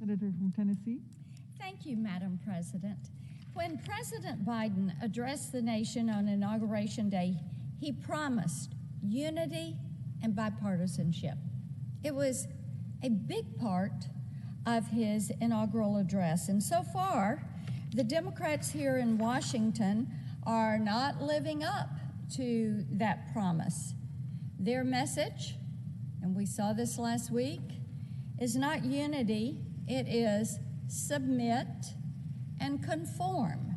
Senator from Tennessee. Thank you, Madam President. When President Biden addressed the nation on Inauguration Day, he promised unity and bipartisanship. It was a big part of his inaugural address, and so far, the Democrats here in Washington are not living up to that promise. Their message, and we saw this last week, is not unity, it is submit and conform.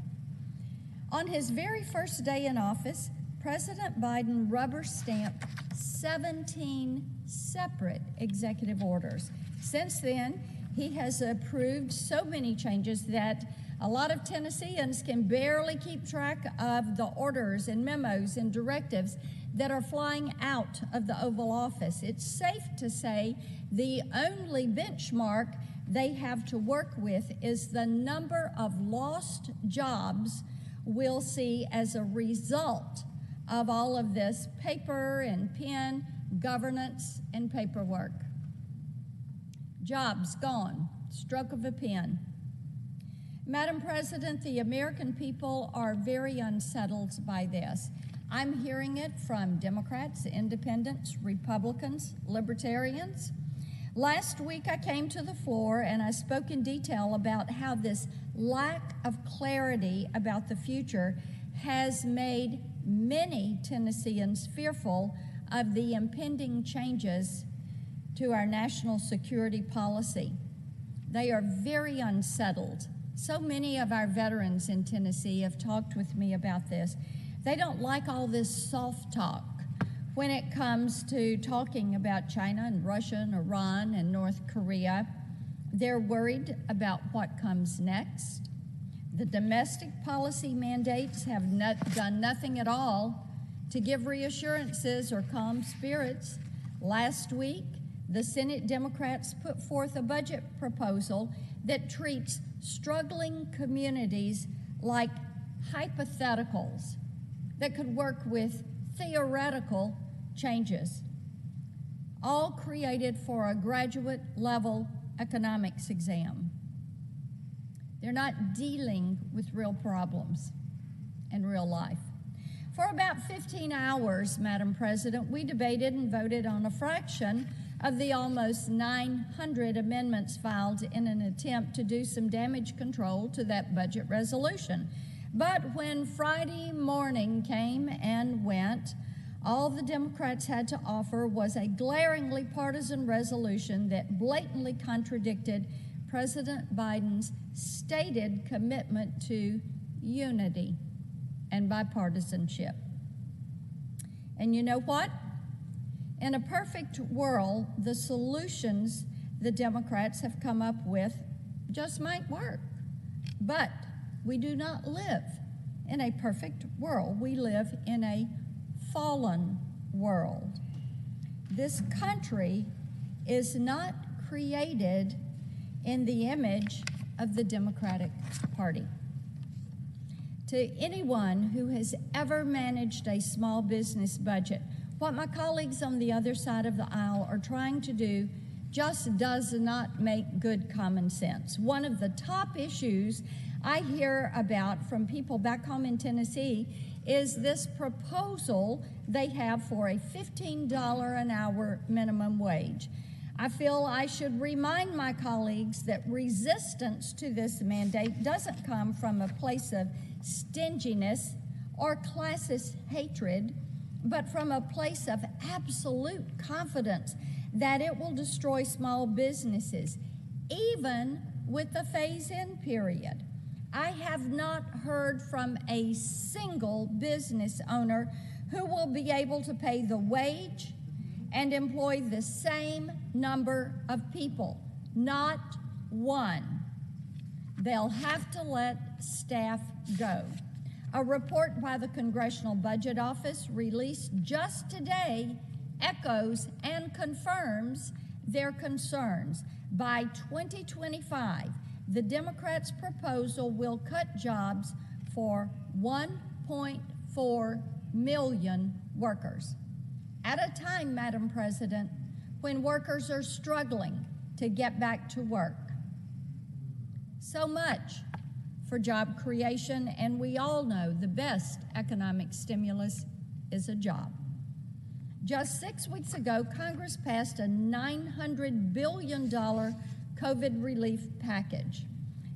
On his very first day in office, President Biden rubber-stamped 17 separate executive orders. Since then, he has approved so many changes that a lot of Tennesseans can barely keep track of the orders and memos and directives that are flying out of the Oval Office. It's safe to say the only benchmark they have to work with is the number of lost jobs we'll see as a result of all of this paper and pen governance and paperwork. Jobs gone, stroke of a pen. Madam President, the American people are very unsettled by this. I'm hearing it from Democrats, independents, Republicans, libertarians. Last week I came to the floor and I spoke in detail about how this lack of clarity about the future has made many Tennesseans fearful of the impending changes to our national security policy. They are very unsettled. So many of our veterans in Tennessee have talked with me about this. They don't like all this soft talk when it comes to talking about China and Russia and Iran and North Korea. They're worried about what comes next. The domestic policy mandates have done nothing at all to give reassurances or calm spirits. Last week, the Senate Democrats put forth a budget proposal that treats struggling communities like hypotheticals that could work with theoretical changes, all created for a graduate level economics exam. They're not dealing with real problems in real life. For about 15 hours, Madam President, we debated and voted on a fraction of the almost 900 amendments filed in an attempt to do some damage control to that budget resolution. But when Friday morning came and went, all the Democrats had to offer was a glaringly partisan resolution that blatantly contradicted President Biden's stated commitment to unity and bipartisanship. And you know what? In a perfect world, the solutions the Democrats have come up with just might work. But we do not live in a perfect world. We live in a fallen world. This country is not created in the image of the Democratic Party. To anyone who has ever managed a small business budget, what my colleagues on the other side of the aisle are trying to do just does not make good common sense. One of the top issues I hear about from people back home in Tennessee is this proposal they have for a $15 an hour minimum wage. I feel I should remind my colleagues that resistance to this mandate doesn't come from a place of stinginess or classist hatred, but from a place of absolute confidence that it will destroy small businesses, even with the phase-in period. I have not heard from a single business owner who will be able to pay the wage and employ the same number of people. Not one. They'll have to let staff go. A report by the Congressional Budget Office released just today echoes and confirms their concerns. By 2025, the Democrats' proposal will cut jobs for 1.4 million workers. At a time, Madam President, when workers are struggling to get back to work. So much for job creation, and we all know the best economic stimulus is a job. Just 6 weeks ago, Congress passed a $900 billion COVID relief package.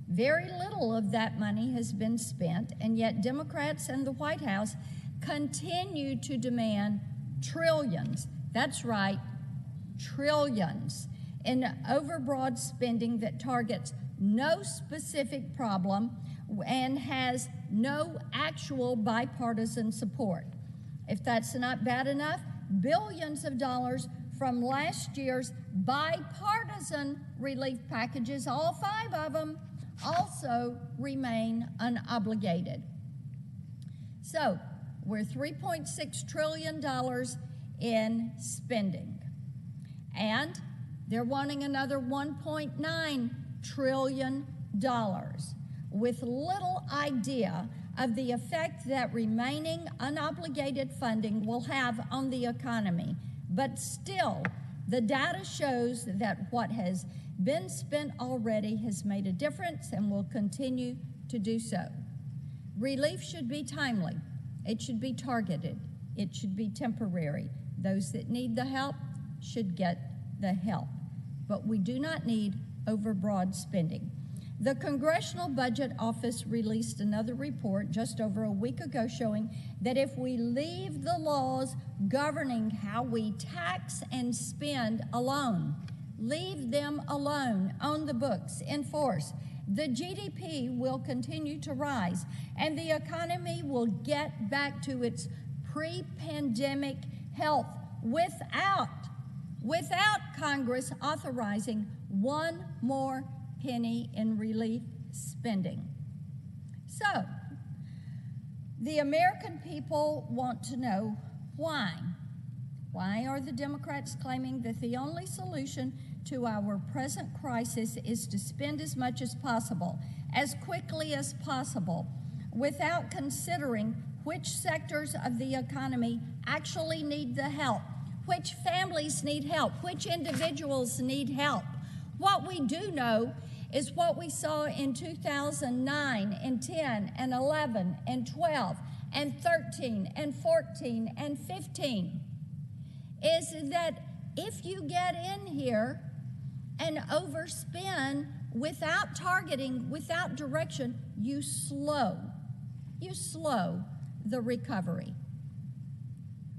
Very little of that money has been spent, and yet Democrats and the White House continue to demand trillions, that's right, trillions, in overbroad spending that targets no specific problem and has no actual bipartisan support. If that's not bad enough, billions of dollars from last year's bipartisan relief packages, all 5 of them, also remain unobligated. So we're $3.6 trillion in spending, and they're wanting another $1.9 trillion with little idea of the effect that remaining unobligated funding will have on the economy. But still, the data shows that what has been spent already has made a difference and will continue to do so. Relief should be timely. It should be targeted. It should be temporary. Those that need the help should get the help. But we do not need overbroad spending. The Congressional Budget Office released another report just over a week ago showing that if we leave the laws governing how we tax and spend alone, leave them alone on the books, in force, the GDP will continue to rise and the economy will get back to its pre-pandemic health without Congress authorizing one more penny in relief spending. So, the American people want to know why. Why are the Democrats claiming that the only solution to our present crisis is to spend as much as possible, as quickly as possible, without considering which sectors of the economy actually need the help, which families need help, which individuals need help? What we do know is what we saw in 2009 and 10 and 11 and 12 and 13 and 14 and 15 is that if you get in here and overspend without targeting, without direction, you slow the recovery.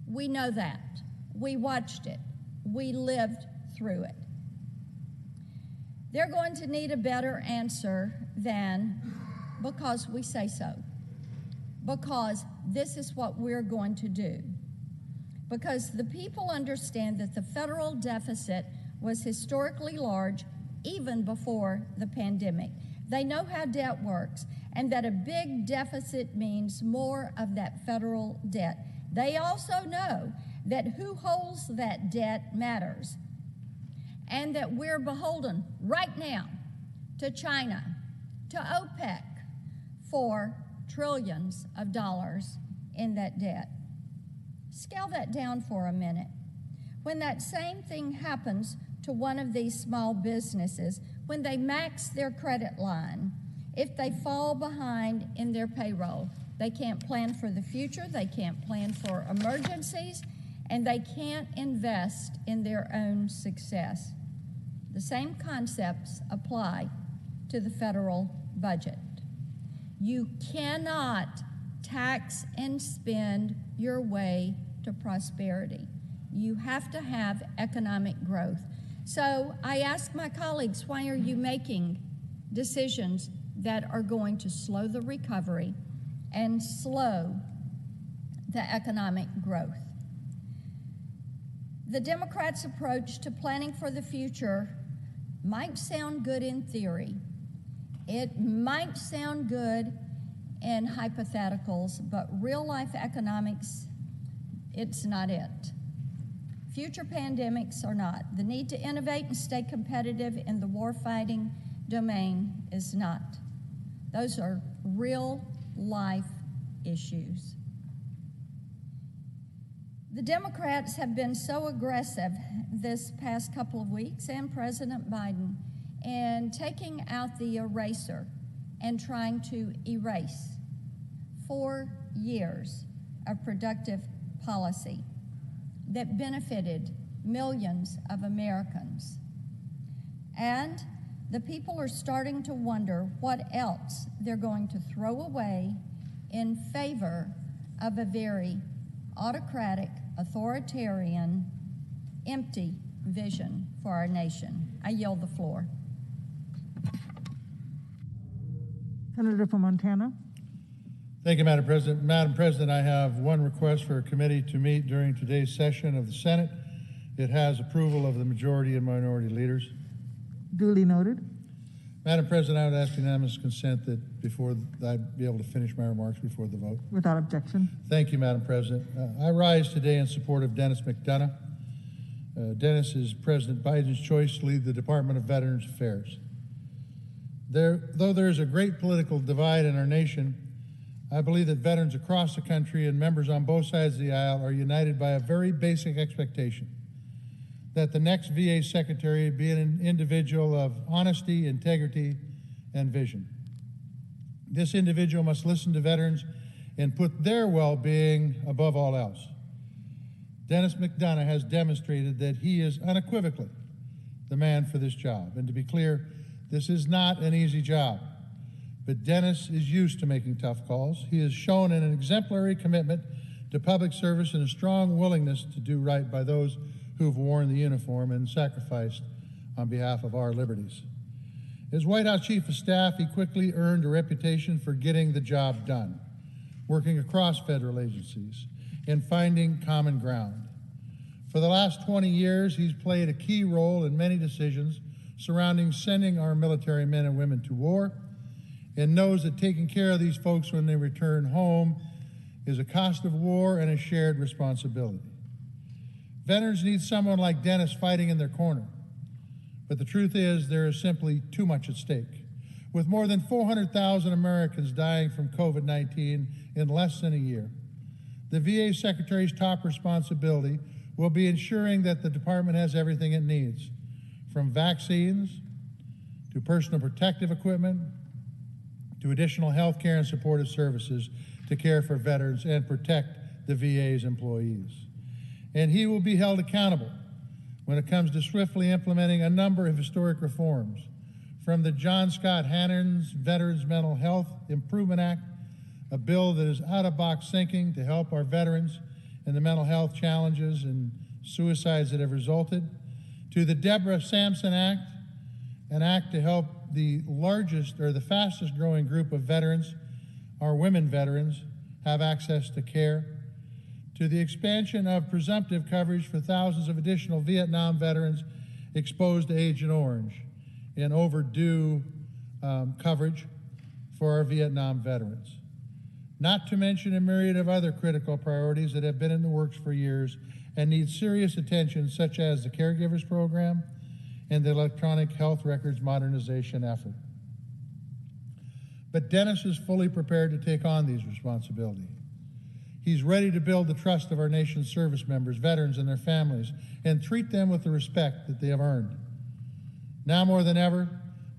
We know that. We watched it. We lived through it. They're going to need a better answer than because we say so, because this is what we're going to do, because the people understand that the federal deficit was historically large even before the pandemic. They know how debt works and that a big deficit means more of that federal debt. They also know that who holds that debt matters, and that we're beholden right now to China, to OPEC, for trillions of dollars in that debt. Scale that down for a minute. When that same thing happens to one of these small businesses, when they max their credit line, if they fall behind in their payroll, they can't plan for the future, they can't plan for emergencies, and they can't invest in their own success. The same concepts apply to the federal budget. You cannot tax and spend your way to prosperity. You have to have economic growth. So I ask my colleagues, why are you making decisions that are going to slow the recovery and slow the economic growth? The Democrats' approach to planning for the future might sound good in theory. It might sound good in hypotheticals, but real-life economics, it's not it. Future pandemics are not. The need to innovate and stay competitive in the warfighting domain is not. Those are real-life issues. The Democrats have been so aggressive this past couple of weeks, and President Biden, and taking out the eraser and trying to erase 4 years of productive policy that benefited millions of Americans. And the people are starting to wonder what else they're going to throw away in favor of a very autocratic, authoritarian, empty vision for our nation. I yield the floor. Senator from Montana. Thank you, Madam President. Madam President, I have one request for a committee to meet during today's session of the Senate. It has approval of the majority and minority leaders. Duly noted. Madam President, I would ask unanimous consent that I'd be able to finish my remarks before the vote. Without objection. Thank you, Madam President. I rise today in support of Dennis McDonough. Dennis is President Biden's choice to lead the Department of Veterans Affairs. Though there is a great political divide in our nation, I believe that veterans across the country and members on both sides of the aisle are united by a very basic expectation that the next VA Secretary be an individual of honesty, integrity, and vision. This individual must listen to veterans and put their well-being above all else. Dennis McDonough has demonstrated that he is unequivocally the man for this job. And to be clear, this is not an easy job. But Dennis is used to making tough calls. He has shown an exemplary commitment to public service and a strong willingness to do right by those who've worn the uniform and sacrificed on behalf of our liberties. As White House Chief of Staff, he quickly earned a reputation for getting the job done, working across federal agencies, and finding common ground. For the last 20 years, he's played a key role in many decisions surrounding sending our military men and women to war, and knows that taking care of these folks when they return home is a cost of war and a shared responsibility. Veterans need someone like Dennis fighting in their corner. But the truth is, there is simply too much at stake. With more than 400,000 Americans dying from COVID-19 in less than a year, the VA Secretary's top responsibility will be ensuring that the department has everything it needs, from vaccines to personal protective equipment to additional health care and supportive services to care for veterans and protect the VA's employees. And he will be held accountable when it comes to swiftly implementing a number of historic reforms, from the John Scott Hannon's Veterans Mental Health Improvement Act, a bill that is out-of-box thinking to help our veterans and the mental health challenges and suicides that have resulted, to the Deborah Sampson Act, an act to help the largest or the fastest growing group of veterans, our women veterans, have access to care, to the expansion of presumptive coverage for thousands of additional Vietnam veterans exposed to Agent Orange, and overdue coverage for our Vietnam veterans. Not to mention a myriad of other critical priorities that have been in the works for years and need serious attention, such as the Caregivers Program and the Electronic Health Records Modernization effort. But Dennis is fully prepared to take on these responsibilities. He's ready to build the trust of our nation's service members, veterans, and their families, and treat them with the respect that they have earned. Now more than ever,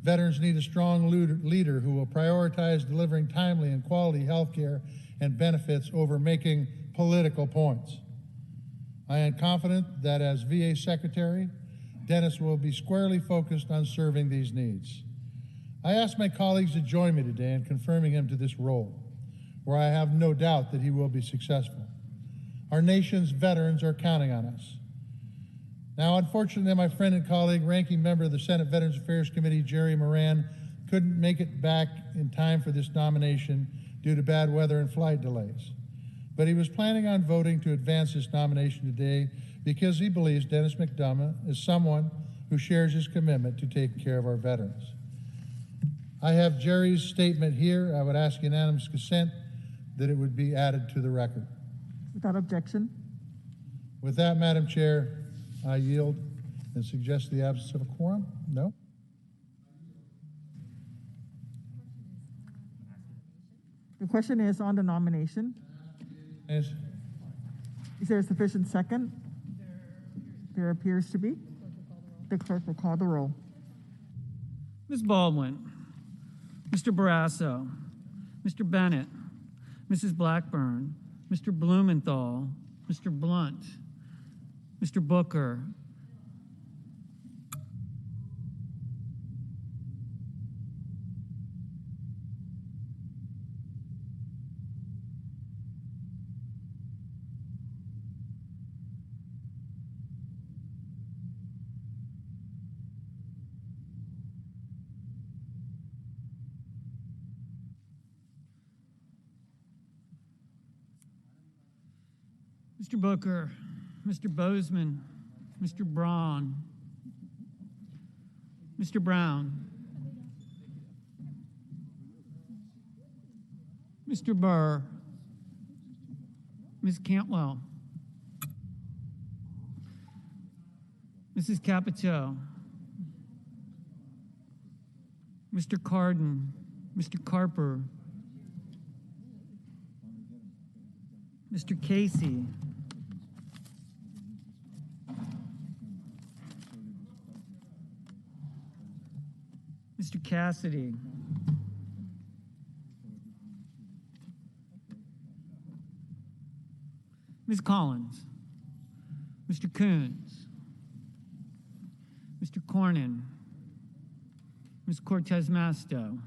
veterans need a strong leader who will prioritize delivering timely and quality health care and benefits over making political points. I am confident that as VA Secretary, Dennis will be squarely focused on serving these needs. I ask my colleagues to join me today in confirming him to this role, where I have no doubt that he will be successful. Our nation's veterans are counting on us. Now, unfortunately, my friend and colleague, ranking member of the Senate Veterans Affairs Committee, Jerry Moran, couldn't make it back in time for this nomination due to bad weather and flight delays. But he was planning on voting to advance this nomination today because he believes Dennis McDonough is someone who shares his commitment to taking care of our veterans. I have Jerry's statement here. I would ask unanimous consent that it would be added to the record. Without objection. With that, Madam Chair, I yield and suggest the absence of a quorum. No? The question is on the nomination. Yes. Is there a sufficient second? There appears to be. The clerk will call the roll. Ms. Baldwin, Mr. Barrasso, Mr. Bennett, Mrs. Blackburn, Mr. Blumenthal, Mr. Blunt, Mr. Booker, Mr. Booker, Mr. Bozeman, Mr. Braun, Mr. Brown, Mr. Burr, Ms. Cantwell, Mrs. Capito, Mr. Carden, Mr. Carper, Mr. Casey, Mr. Cassidy, Ms. Collins, Mr. Coons, Mr. Cornyn, Ms. Cortez Masto,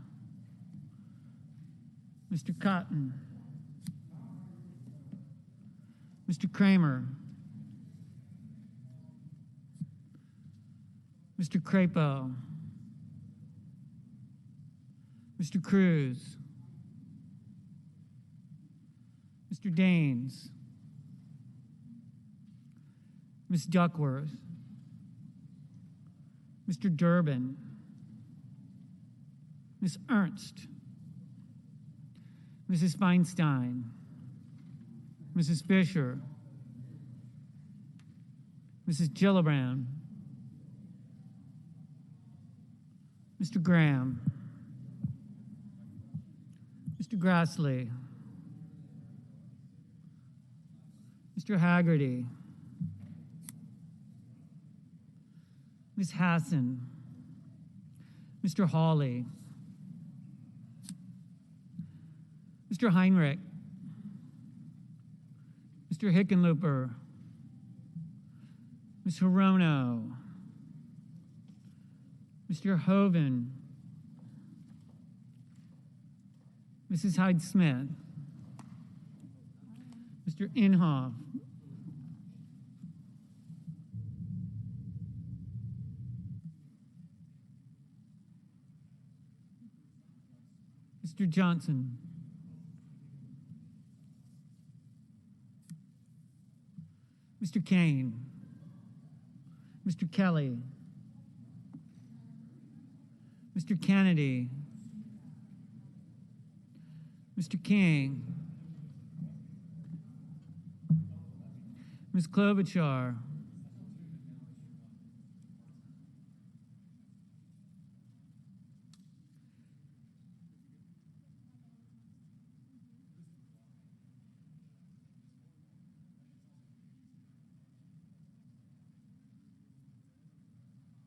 Mr. Cotton, Mr. Kramer, Mr. Crapo, Mr. Cruz, Mr. Daines, Ms. Duckworth, Mr. Durbin, Ms. Ernst, Mrs. Feinstein, Mrs. Fisher, Mrs. Gillibrand, Mr. Graham, Mr. Grassley, Mr. Haggerty, Ms. Hassan, Mr. Hawley, Mr. Heinrich, Mr. Hickenlooper, Ms. Hirono, Mr. Hoven, Mrs. Hyde-Smith, Mr. Inhofe, Mr. Johnson, Mr. Kane, Mr. Kelly, Mr. Kennedy, Mr. King, Ms. Klobuchar,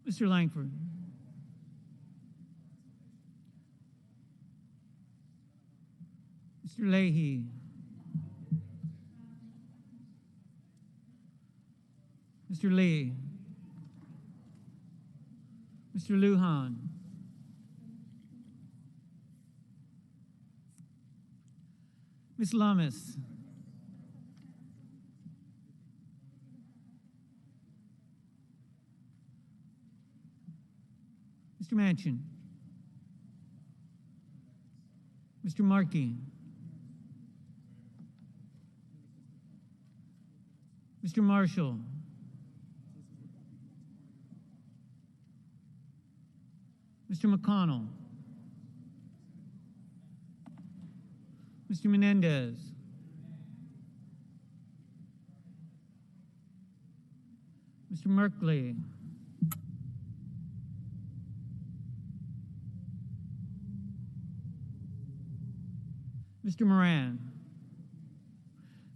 Mr. Langford, Mr. Leahy, Mr. Lee, Mr. Lujan, Ms. Lummis, Mr. Manchin, Mr. Markey, Mr. Marshall, Mr. McConnell, Mr. Menendez, Mr. Merkley, Mr. Moran,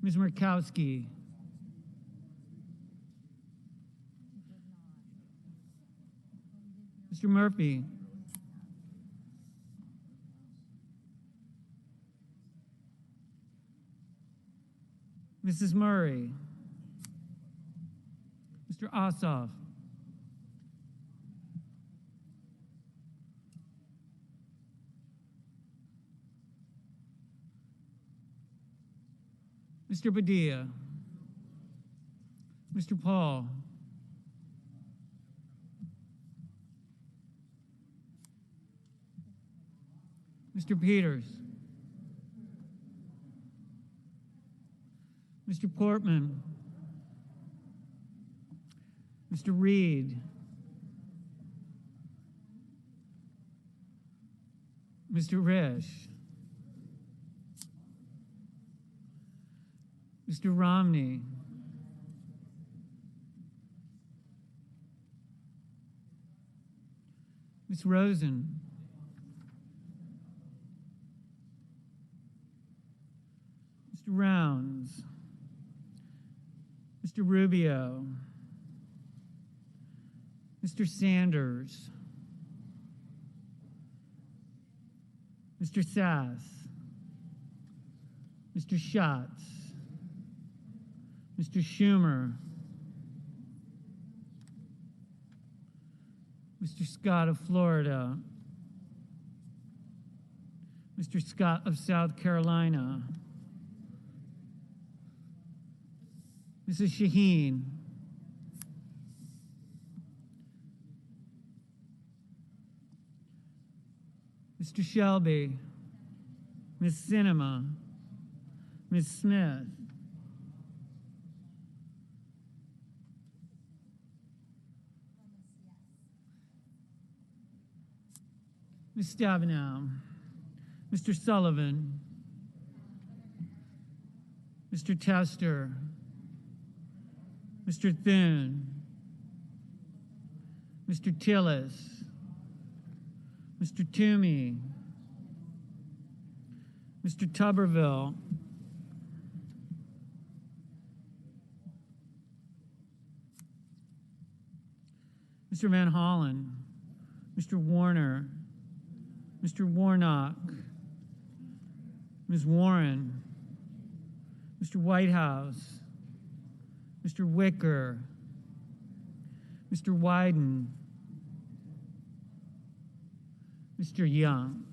Ms. Murkowski, Mr. Murphy, Mrs. Murray, Mr. Ossoff, Mr. Padilla, Mr. Paul, Mr. Peters, Mr. Portman, Mr. Reed, Mr. Risch, Mr. Romney, Ms. Rosen, Mr. Rounds, Mr. Rubio, Mr. Sanders, Mr. Sass, Mr. Schatz, Mr. Schumer, Mr. Scott of Florida, Mr. Scott of South Carolina, Mrs. Shaheen, Mr. Shelby, Ms. Sinema, Ms. Smith, Ms. Stabenow, Mr. Sullivan, Mr. Tester, Mr. Thune, Mr. Tillis, Mr. Toomey, Mr. Tuberville, Mr. Van Hollen, Mr. Warner, Mr. Warnock, Ms. Warren, Mr. Whitehouse, Mr. Wicker, Mr. Wyden, Mr. Young.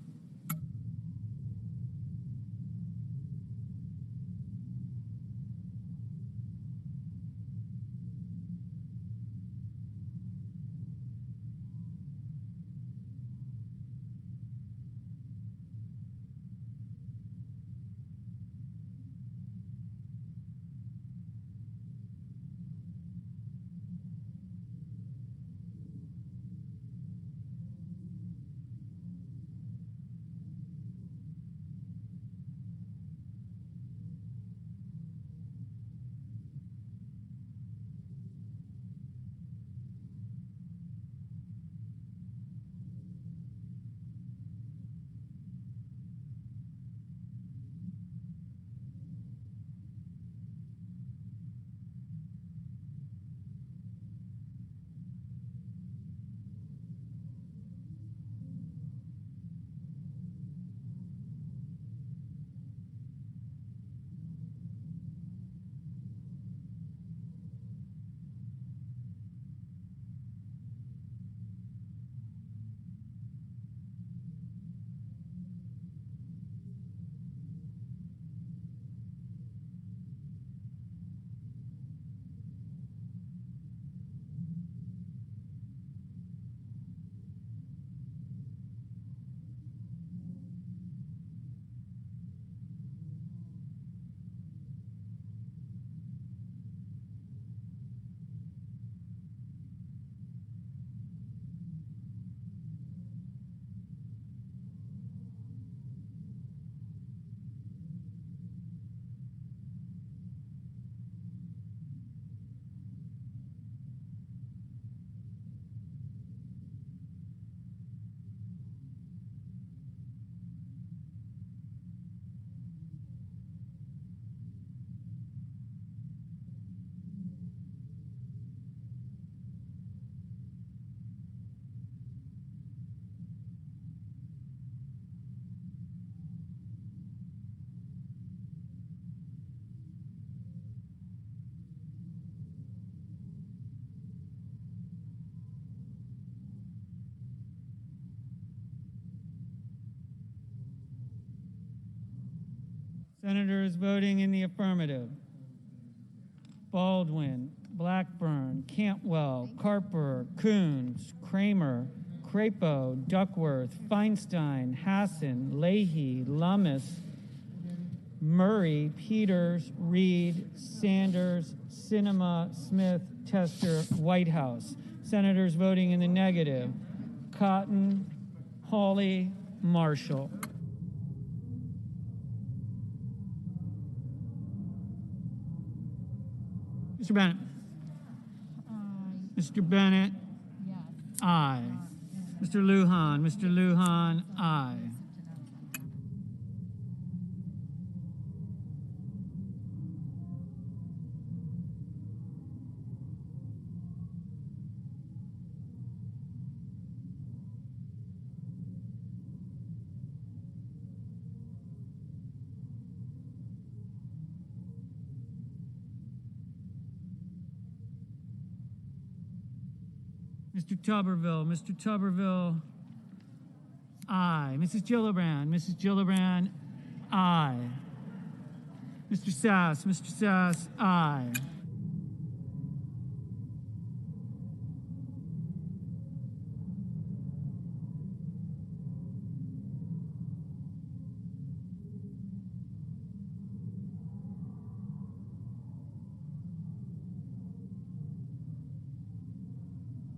Senators voting in the affirmative: Baldwin, Blackburn, Cantwell, Carper, Coons, Kramer, Crapo, Duckworth, Feinstein, Hassan, Leahy, Lummis, Murray, Peters, Reed, Sanders, Sinema, Smith, Tester, Whitehouse. Senators voting in the negative: Cotton, Hawley, Marshall. Mr. Bennett. Mr. Bennett. Aye. Mr. Lujan. Mr. Lujan. Aye. Mr. Tuberville. Mr. Tuberville. Aye. Mrs. Gillibrand. Mrs. Gillibrand. Aye. Mr. Sass. Mr. Sass. Aye.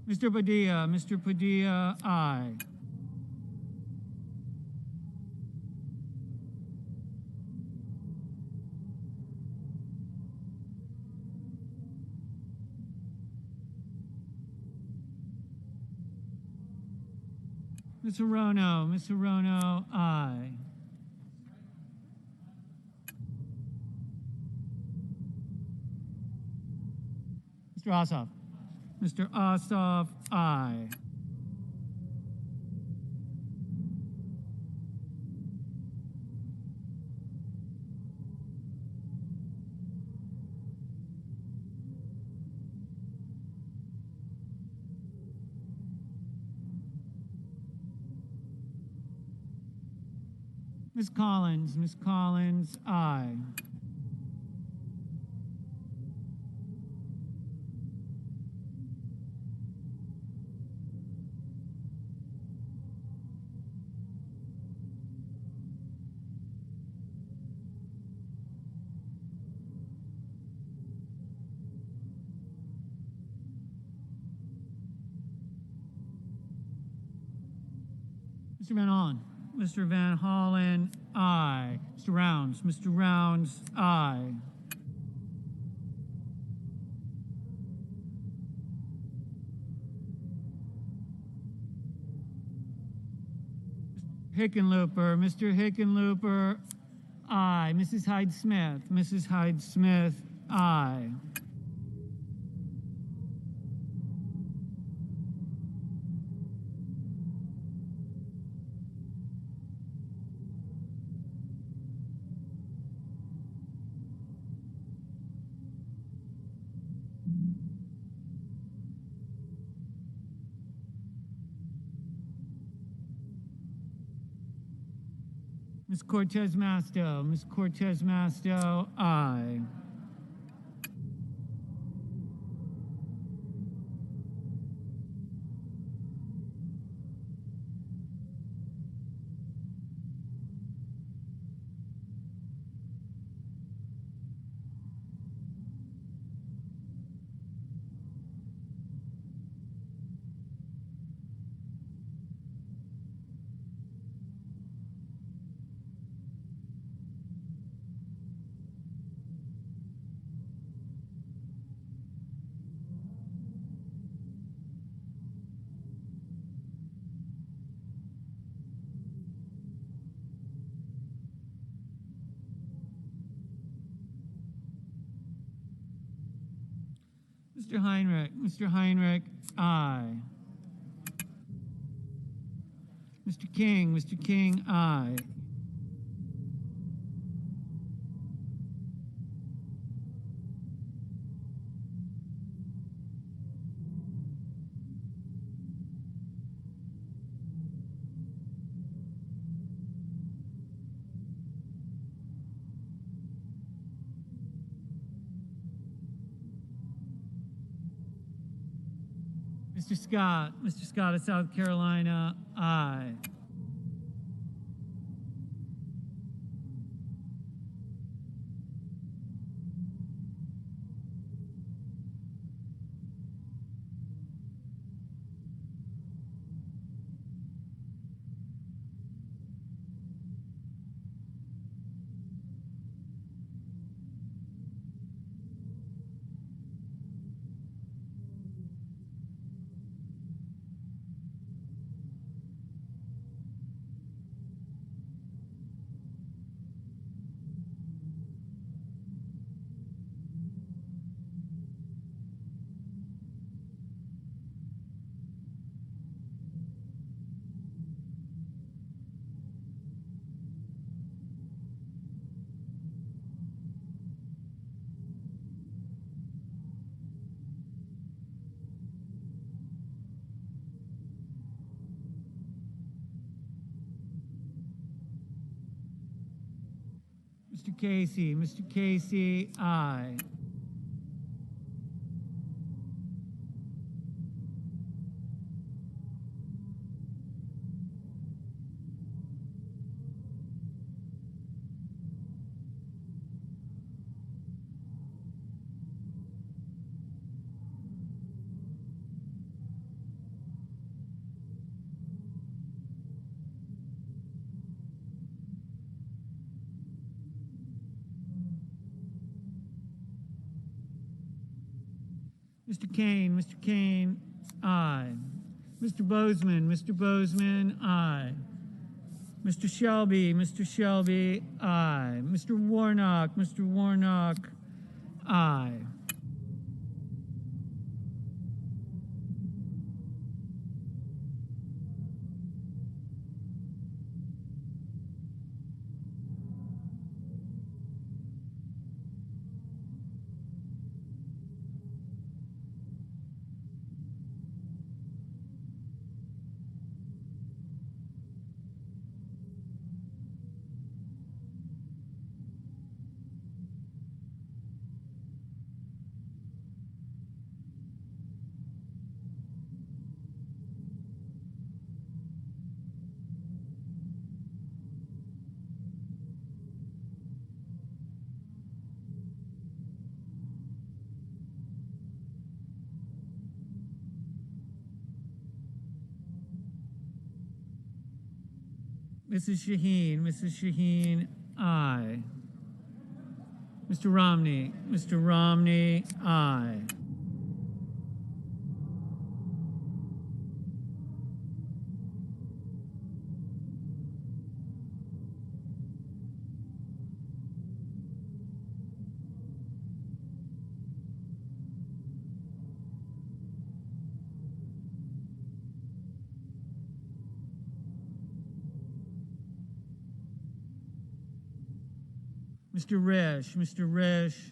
Mr. Padilla. Mr. Padilla. Aye. Ms. Hirono. Ms. Hirono. Aye. Mr. Ossoff. Mr. Ossoff. Aye. Ms. Collins. Ms. Collins. Aye. Mr. Van Hollen. Mr. Van Hollen, aye. Mr. Rounds. Mr. Rounds, aye. Hickenlooper. Mr. Hickenlooper, aye. Mrs. Hyde-Smith. Mrs. Hyde-Smith, aye. Ms. Cortez Masto. Ms. Cortez Masto, aye. Mr. Heinrich. Mr. Heinrich, aye. Mr. King. Mr. King, aye. Mr. Scott. Mr. Scott of South Carolina, aye. Mr. Casey. Mr. Casey, aye. Mr. Kane, aye. Mr. Bozeman, aye. Mr. Shelby, aye. Mr. Warnock, aye. Mrs. Shaheen, aye. Mr. Romney, aye. Mr. Risch,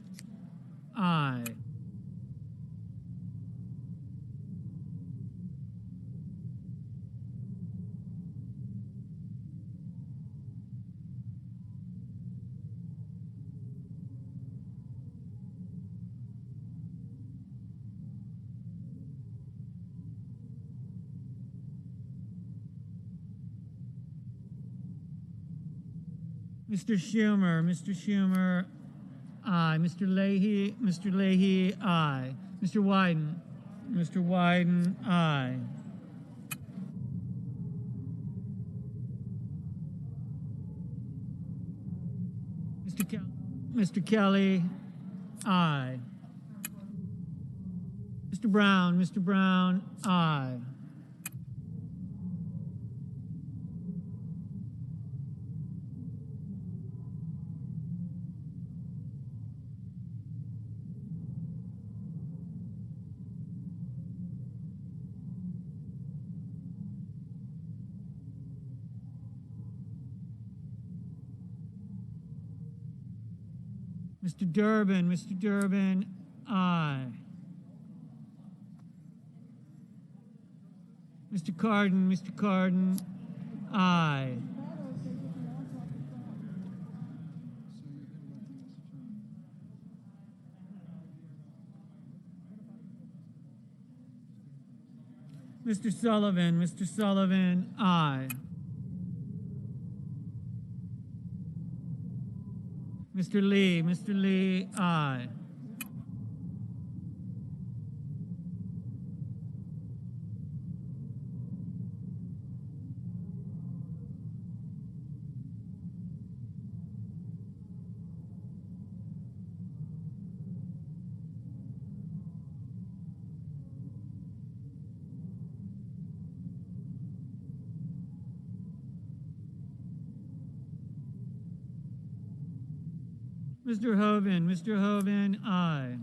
aye. Mr. Schumer, aye. Mr. Leahy, aye. Mr. Wyden, aye. Mr. Kelly, aye. Mr. Brown, aye. Mr. Durbin, aye. Mr. Cardin, aye. Mr. Sullivan, aye. Mr. Lee, aye. Mr. Hoven, aye.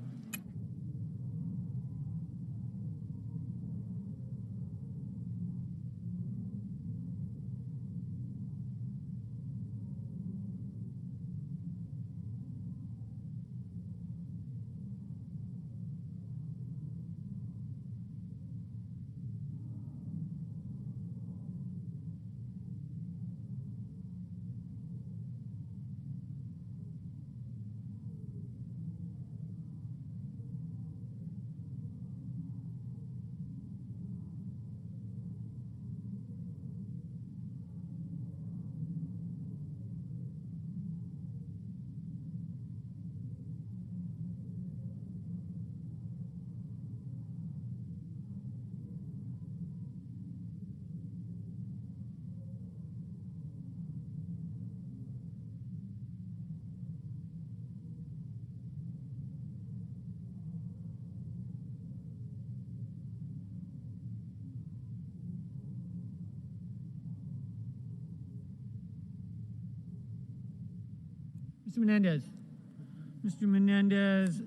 Mr. Menendez,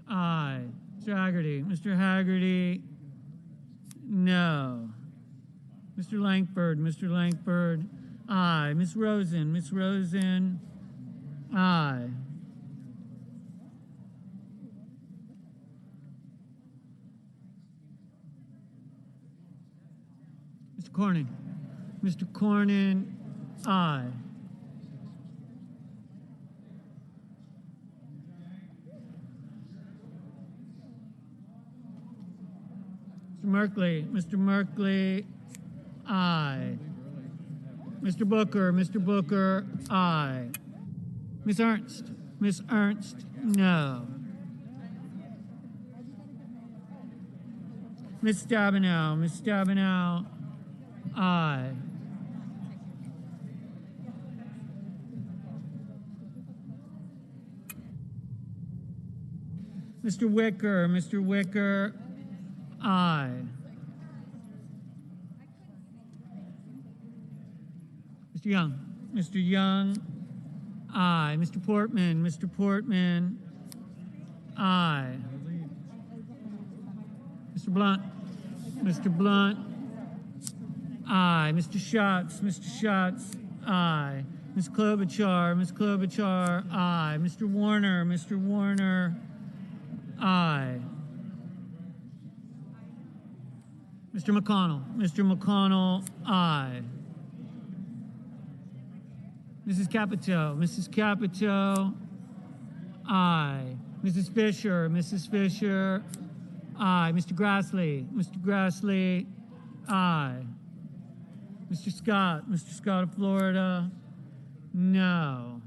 aye. Mr. Haggerty, no. Mr. Langford, aye. Ms. Rosen, aye. Mr. Cornyn, aye. Mr. Merkley, aye. Mr. Booker, aye. Ms. Ernst, no. Ms. Stabenow, aye. Mr. Wicker, aye. Mr. Young, aye. Mr. Portman, aye. Mr. Blunt, aye. Mr. Schatz, aye. Ms. Klobuchar, aye. Mr. Warner, aye. Mr. McConnell, aye. Mrs. Capito, aye. Mrs. Fisher, aye. Mr. Grassley, aye. Mr. Scott of Florida, no.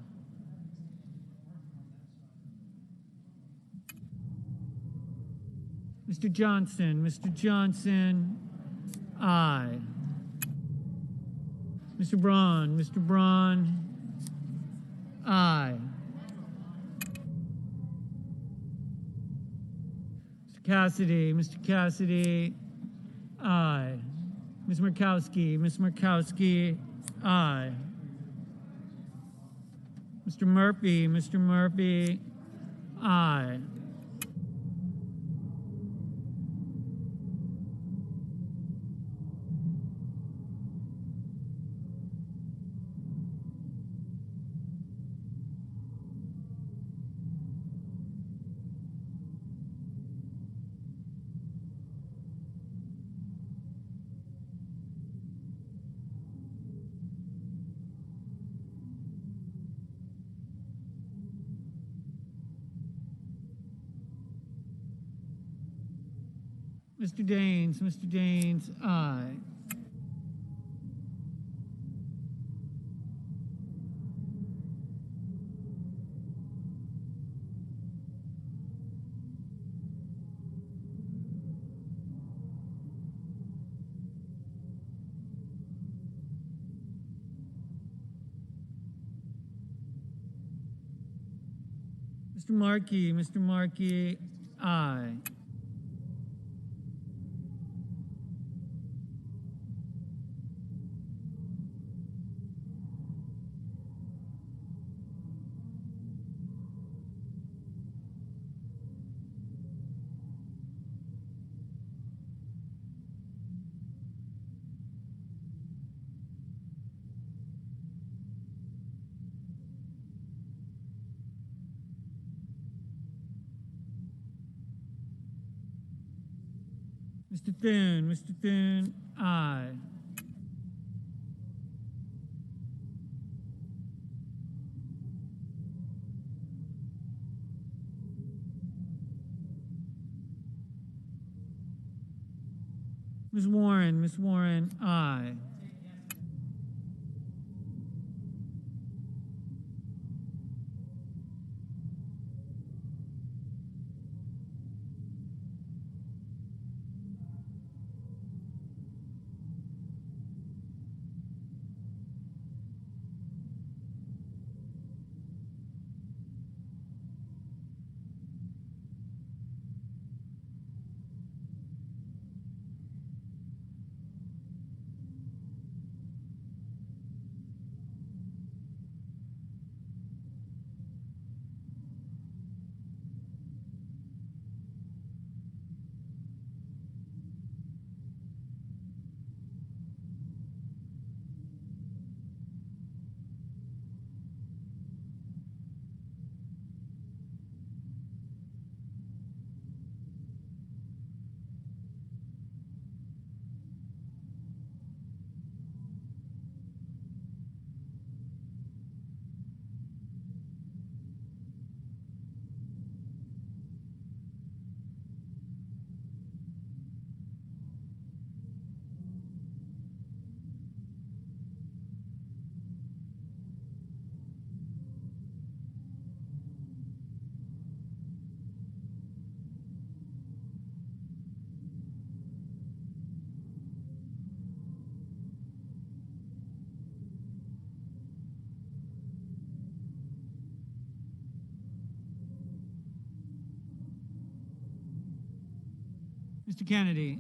Mr. Johnson, aye. Mr. Braun, aye. Mr. Cassidy, aye. Ms. Murkowski, aye. Mr. Murphy, aye. Mr. Daines, aye. Mr. Markey, aye. Mr. Thune, aye. Ms. Warren, aye.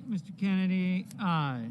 Mr. Kennedy, aye.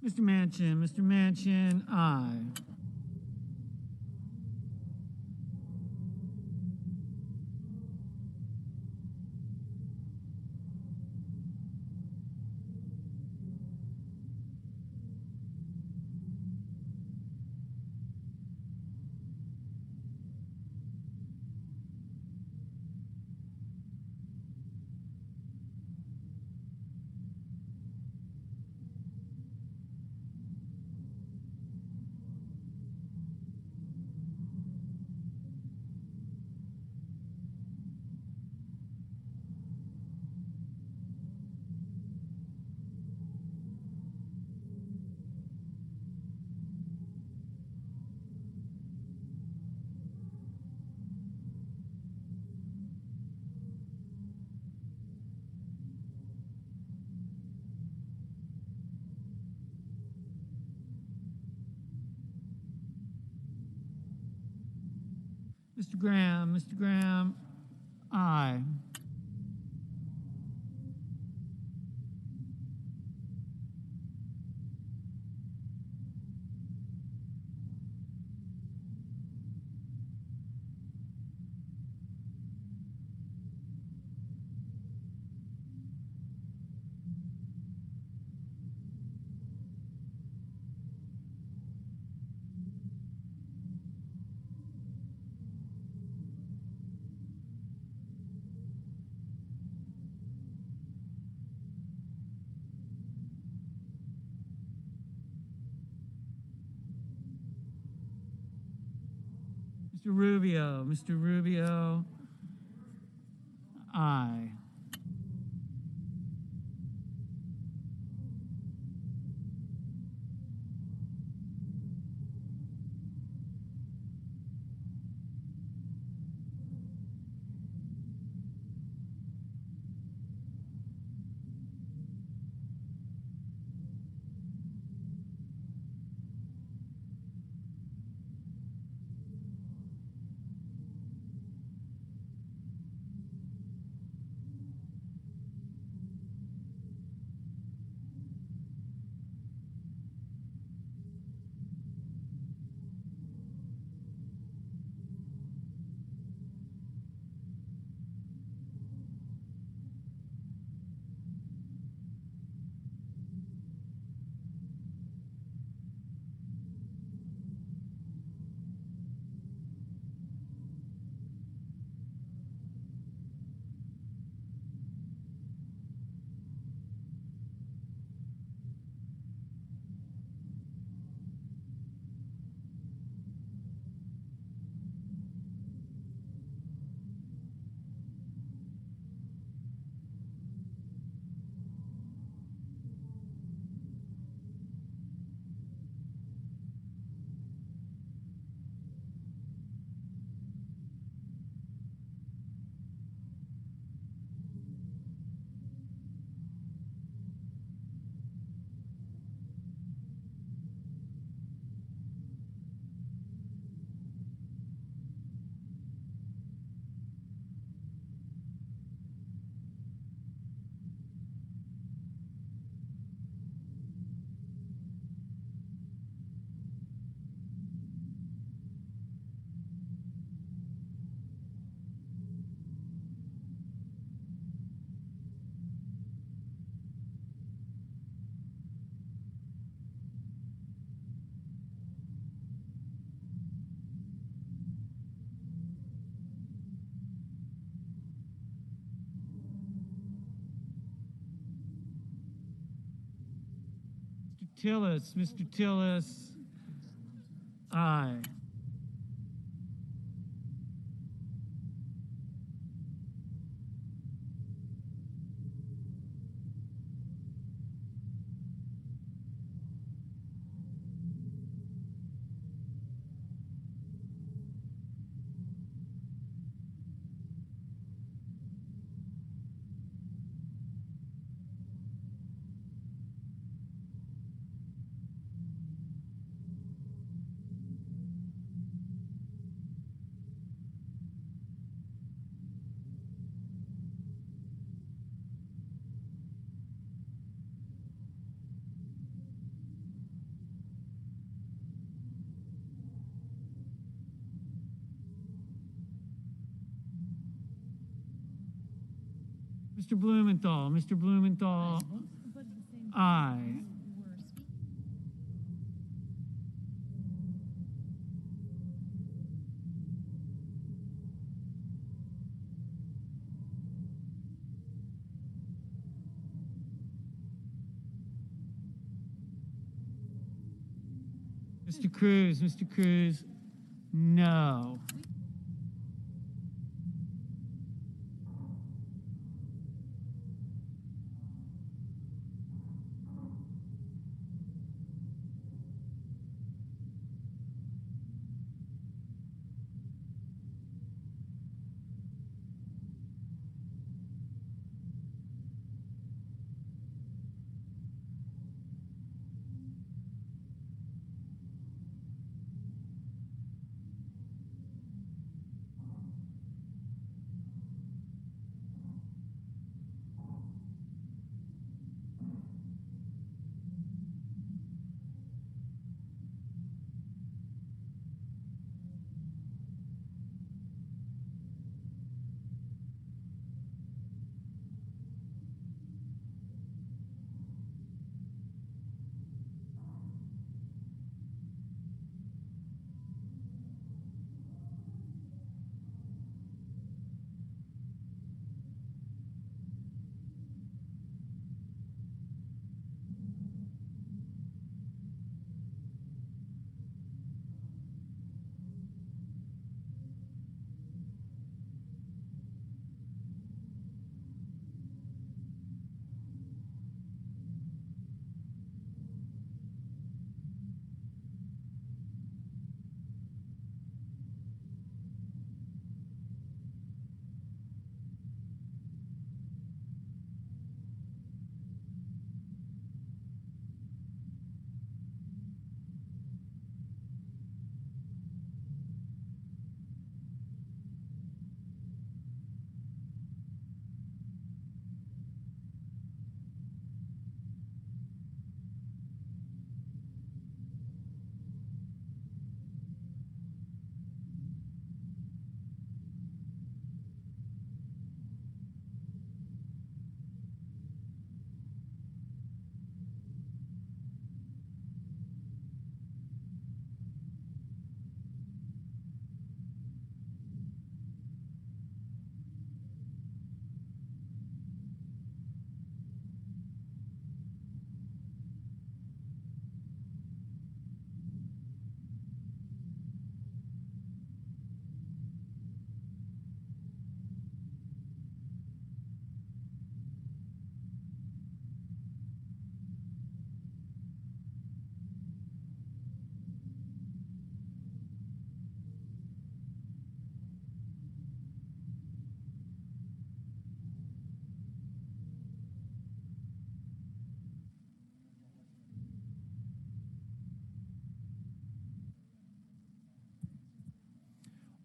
Mr. Manchin, aye. Mr. Graham, aye. Mr. Rubio, aye. Mr. Tillis, aye. Mr. Blumenthal. Mr. Blumenthal, aye. Mr. Cruz, no.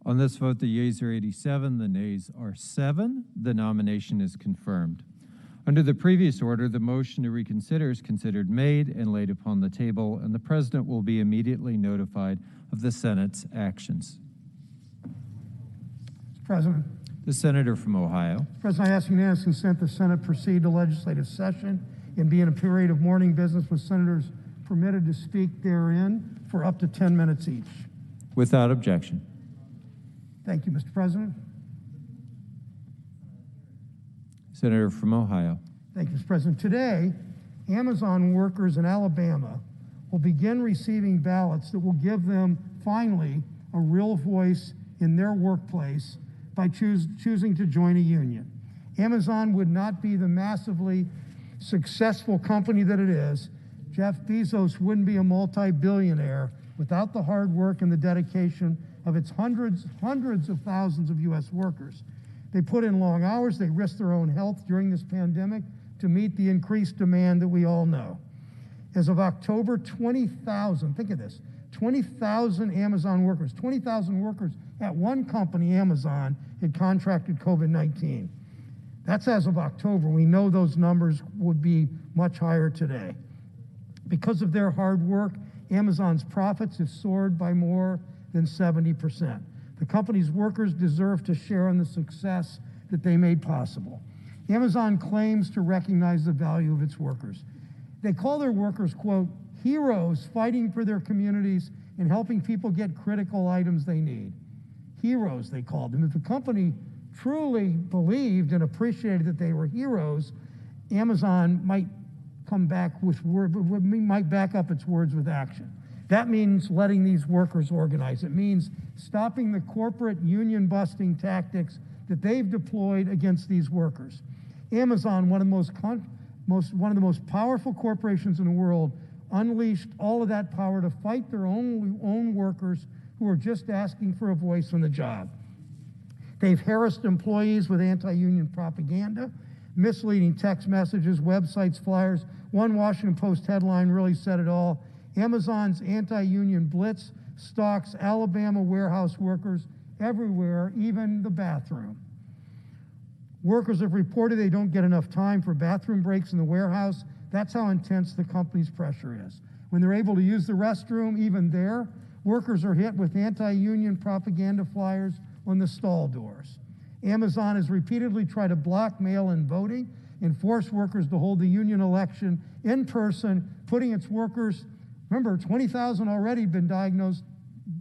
On this vote, the yeas are 87, the nays are 7. The nomination is confirmed. Under the previous order, the motion to reconsider is considered made and laid upon the table, and the President will be immediately notified of the Senate's actions. Mr. President. The Senator from Ohio. President, I ask unanimous consent the Senate proceed to legislative session and be in a period of morning business with senators permitted to speak therein for up to 10 minutes each. Without objection. Thank you, Mr. President. Senator from Ohio. Thank you, Mr. President. Today, Amazon workers in Alabama will begin receiving ballots that will give them, finally, a real voice in their workplace by choosing to join a union. Amazon would not be the massively successful company that it is. Jeff Bezos wouldn't be a multi-billionaire without the hard work and the dedication of its hundreds of thousands of U.S. workers. They put in long hours, they risked their own health during this pandemic to meet the increased demand that we all know. As of October, 20,000, think of this, 20,000 Amazon workers, 20,000 workers at one company, Amazon, had contracted COVID-19. That's as of October. We know those numbers would be much higher today. Because of their hard work, Amazon's profits have soared by more than 70%. The company's workers deserve to share in the success that they made possible. Amazon claims to recognize the value of its workers. They call their workers, quote, heroes fighting for their communities and helping people get critical items they need. Heroes, they called them. If the company truly believed and appreciated that they were heroes, Amazon might come back with might back up its words with action. That means letting these workers organize. It means stopping the corporate union busting tactics that they've deployed against these workers. Amazon, one of the most powerful corporations in the world, unleashed all of that power to fight their own workers who are just asking for a voice on the job. They've harassed employees with anti-union propaganda, misleading text messages, websites, flyers. One Washington Post headline really said it all. Amazon's anti-union blitz stalks Alabama warehouse workers everywhere, even the bathroom. Workers have reported they don't get enough time for bathroom breaks in the warehouse. That's how intense the company's pressure is. When they're able to use the restroom, even there, workers are hit with anti-union propaganda flyers on the stall doors. Amazon has repeatedly tried to block mail-in voting and force workers to hold the union election in person, putting its workers, remember, 20,000 already been diagnosed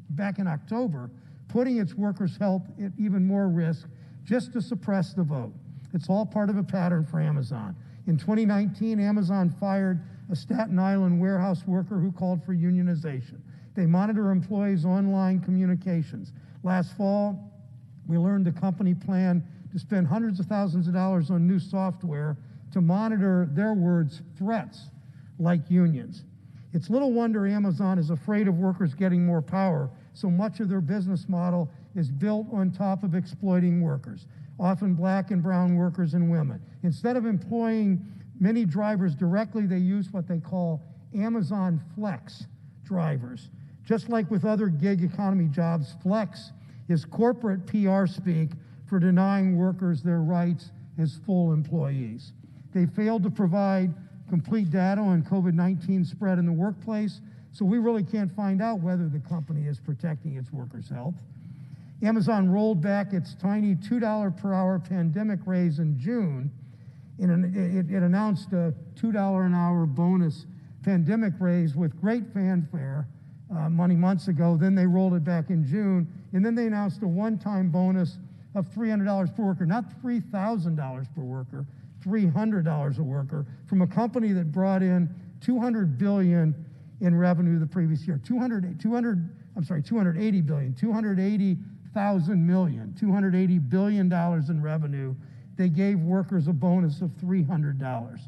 back in October, putting its workers' health at even more risk just to suppress the vote. It's all part of a pattern for Amazon. In 2019, Amazon fired a Staten Island warehouse worker who called for unionization. They monitor employees' online communications. Last fall, we learned the company planned to spend hundreds of thousands of dollars on new software to monitor, their words, threats like unions. It's little wonder Amazon is afraid of workers getting more power, so much of their business model is built on top of exploiting workers, often black and brown workers and women. Instead of employing many drivers directly, they use what they call Amazon Flex drivers. Just like with other gig economy jobs, Flex is corporate PR speak for denying workers their rights as full employees. They failed to provide complete data on COVID-19 spread in the workplace, so we really can't find out whether the company is protecting its workers' health. Amazon rolled back its tiny $2 per hour pandemic raise in June. It announced a $2 an hour bonus pandemic raise with great fanfare many months ago. Then they rolled it back in June, and then they announced a one-time bonus of $300 per worker, not $3,000 per worker, $300 a worker, from a company that brought in $200 billion in revenue the previous year. 280 billion, 280,000 million, $280 billion in revenue. They gave workers a bonus of $300.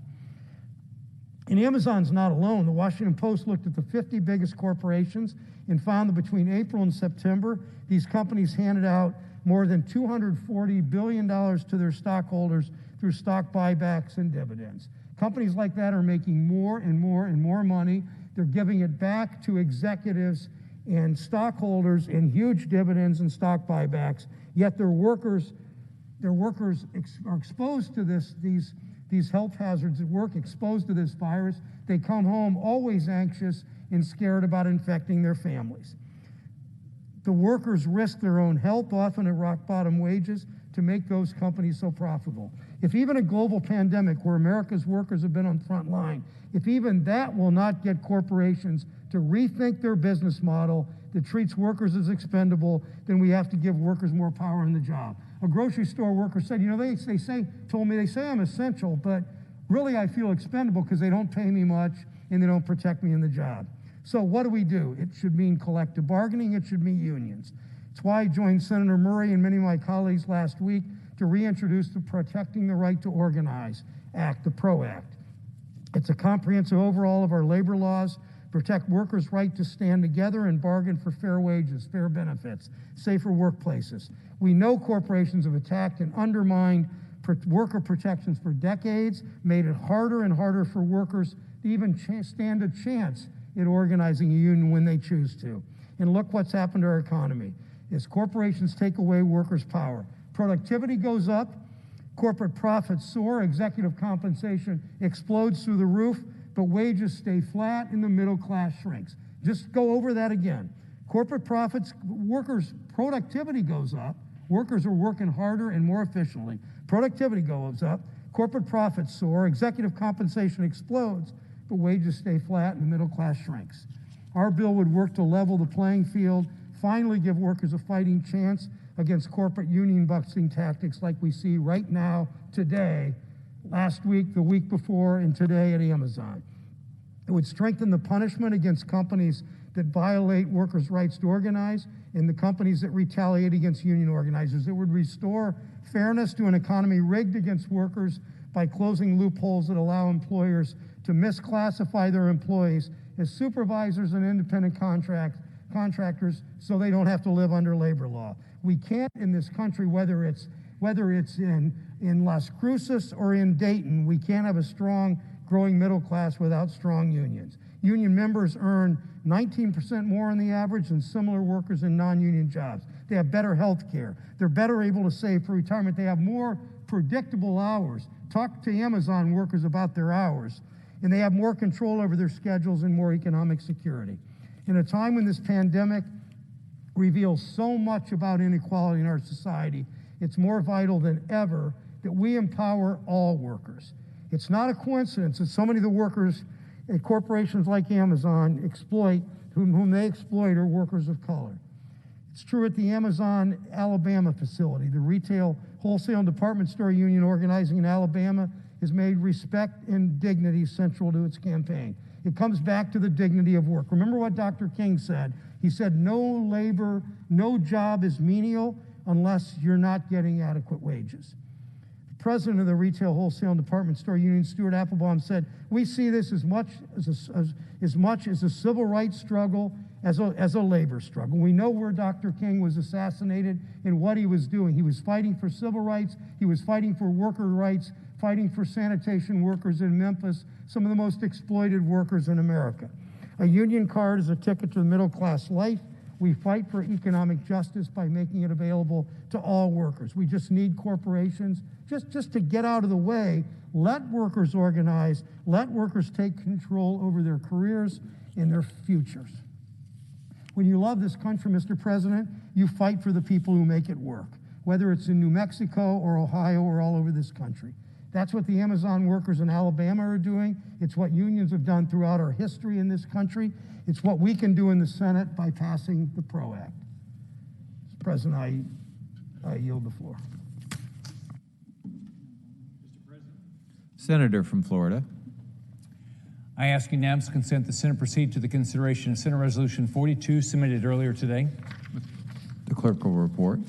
And Amazon's not alone. The Washington Post looked at the 50 biggest corporations and found that between April and September, these companies handed out more than $240 billion to their stockholders through stock buybacks and dividends. Companies like that are making more and more and more money. They're giving it back to executives and stockholders in huge dividends and stock buybacks, yet their workers are exposed to these health hazards at work, exposed to this virus. They come home always anxious and scared about infecting their families. The workers risk their own health, often at rock bottom wages, to make those companies so profitable. If even a global pandemic where America's workers have been on the front line, if even that will not get corporations to rethink their business model that treats workers as expendable, then we have to give workers more power in the job. A grocery store worker said, you know, they say I'm essential, but really I feel expendable because they don't pay me much and they don't protect me in the job. So what do? It should mean collective bargaining. It should mean unions. It's why I joined Senator Murray and many of my colleagues last week to reintroduce the Protecting the Right to Organize Act, the PRO Act. It's a comprehensive overhaul of our labor laws, protect workers' right to stand together and bargain for fair wages, fair benefits, safer workplaces. We know corporations have attacked and undermined worker protections for decades, made it harder and harder for workers to even stand a chance at organizing a union when they choose to. And look what's happened to our economy. As corporations take away workers' power, productivity goes up, corporate profits soar, executive compensation explodes through the roof, but wages stay flat and the middle class shrinks. Just go over that again. Corporate profits, workers' productivity goes up. Workers are working harder and more efficiently. Productivity goes up. Corporate profits soar, executive compensation explodes, but wages stay flat and the middle class shrinks. Our bill would work to level the playing field, finally give workers a fighting chance against corporate union busting tactics like we see right now, today, last week, the week before, and today at Amazon. It would strengthen the punishment against companies that violate workers' rights to organize and the companies that retaliate against union organizers. It would restore fairness to an economy rigged against workers by closing loopholes that allow employers to misclassify their employees as supervisors and independent contractors so they don't have to live under labor law. We can't in this country, whether it's in Las Cruces or in Dayton, we can't have a strong, growing middle class without strong unions. Union members earn 19% more on the average than similar workers in non-union jobs. They have better health care. They're better able to save for retirement. They have more predictable hours. Talk to Amazon workers about their hours. And they have more control over their schedules and more economic security. In a time when this pandemic reveals so much about inequality in our society, it's more vital than ever that we empower all workers. It's not a coincidence that so many of the workers at corporations like Amazon exploit, whom they exploit, are workers of color. It's true at the Amazon Alabama facility. The retail, wholesale, and department store union organizing in Alabama has made respect and dignity central to its campaign. It comes back to the dignity of work. Remember what Dr. King said. He said, no job is menial unless you're not getting adequate wages. The president of the retail, wholesale, and department store union, Stuart Applebaum, said, we see this as much as a civil rights struggle as a labor struggle. We know where Dr. King was assassinated and what he was doing. He was fighting for civil rights. He was fighting for worker rights, fighting for sanitation workers in Memphis, some of the most exploited workers in America. A union card is a ticket to the middle class life. We fight for economic justice by making it available to all workers. We just need corporations just to get out of the way. Let workers organize. Let workers take control over their careers and their futures. When you love this country, Mr. President, you fight for the people who make it work, whether it's in New Mexico or Ohio or all over this country. That's what the Amazon workers in Alabama are doing. It's what unions have done throughout our history in this country. It's what we can do in the Senate by passing the PRO Act. Mr. President, I yield the floor. Senator from Florida. I ask unanimous consent the Senate proceed to the consideration of Senate Resolution 42 submitted earlier today. The clerk will report.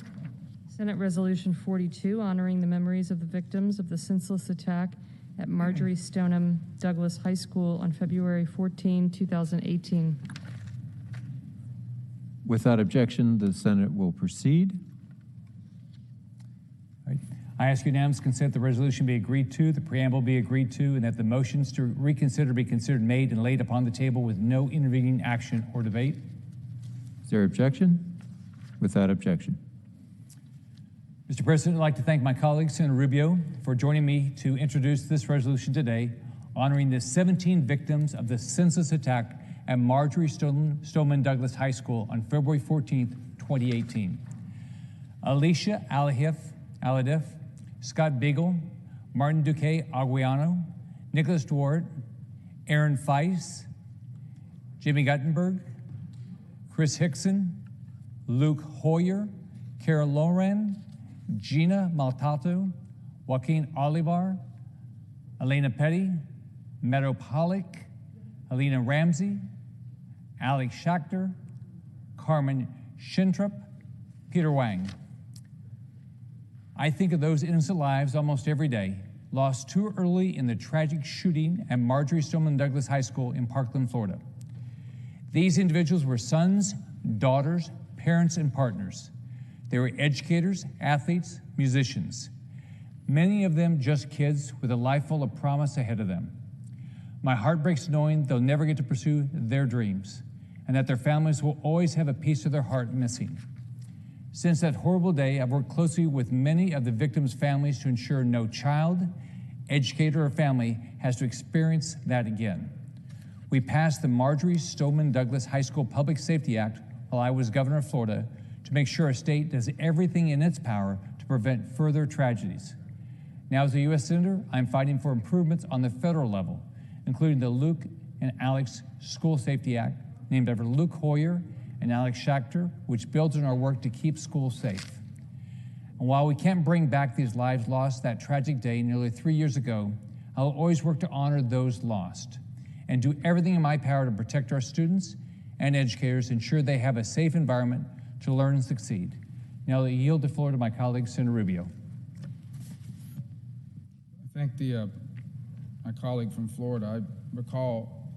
Senate Resolution 42, honoring the memories of the victims of the senseless attack at Marjory Stoneman Douglas High School on February 14, 2018. Without objection, the Senate will proceed. I ask unanimous consent the resolution be agreed to, the preamble be agreed to, and that the motions to reconsider be considered made and laid upon the table with no intervening action or debate. Is there objection? Without objection. Mr. President, I'd like to thank my colleague, Senator Rubio, for joining me to introduce this resolution today, honoring the 17 victims of the senseless attack at Marjory Stoneman Douglas High School on February 14, 2018. Alicia Aladiff, Scott Beagle, Martin Duque Aguiano, Nicholas Dwart, Aaron Feiss, Jimmy Guttenberg, Chris Hickson, Luke Hoyer, Carol Loren, Gina Maltato, Joaquin Olivar, Elena Petty, Meadow Pollock, Helena Ramsey, Alex Schachter, Carmen Schintrup, Peter Wang. I think of those innocent lives almost every day, lost too early in the tragic shooting at Marjory Stoneman Douglas High School in Parkland, Florida. These individuals were sons, daughters, parents, and partners. They were educators, athletes, musicians. Many of them just kids with a life full of promise ahead of them. My heart breaks knowing they'll never get to pursue their dreams and that their families will always have a piece of their heart missing. Since that horrible day, I've worked closely with many of the victims' families to ensure no child, educator, or family has to experience that again. We passed the Marjory Stoneman Douglas High School Public Safety Act while I was governor of Florida to make sure our state does everything in its power to prevent further tragedies. Now, as a U.S. Senator, I'm fighting for improvements on the federal level, including the Luke and Alex School Safety Act, named after Luke Hoyer and Alex Schachter, which builds on our work to keep schools safe. And while we can't bring back these lives lost that tragic day nearly 3 years ago, I'll always work to honor those lost and do everything in my power to protect our students and educators, ensure they have a safe environment to learn and succeed. Now I'll yield the floor to my colleague, Senator Rubio. I thank my colleague from Florida. I recall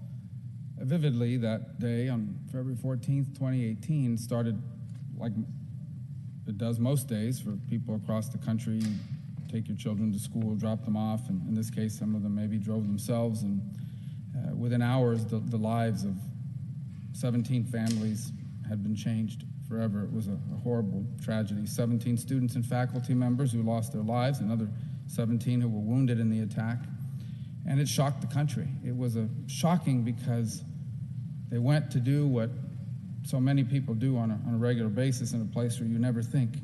vividly that day on February 14th, 2018, started like it does most days for people across the country. Take your children to school, drop them off, and in this case, some of them maybe drove themselves, and within hours, the lives of 17 families had been changed forever. It was a horrible tragedy. 17 students and faculty members who lost their lives, another 17 who were wounded in the attack, and it shocked the country. It was shocking because they went to do what so many people do on a regular basis in a place where you never think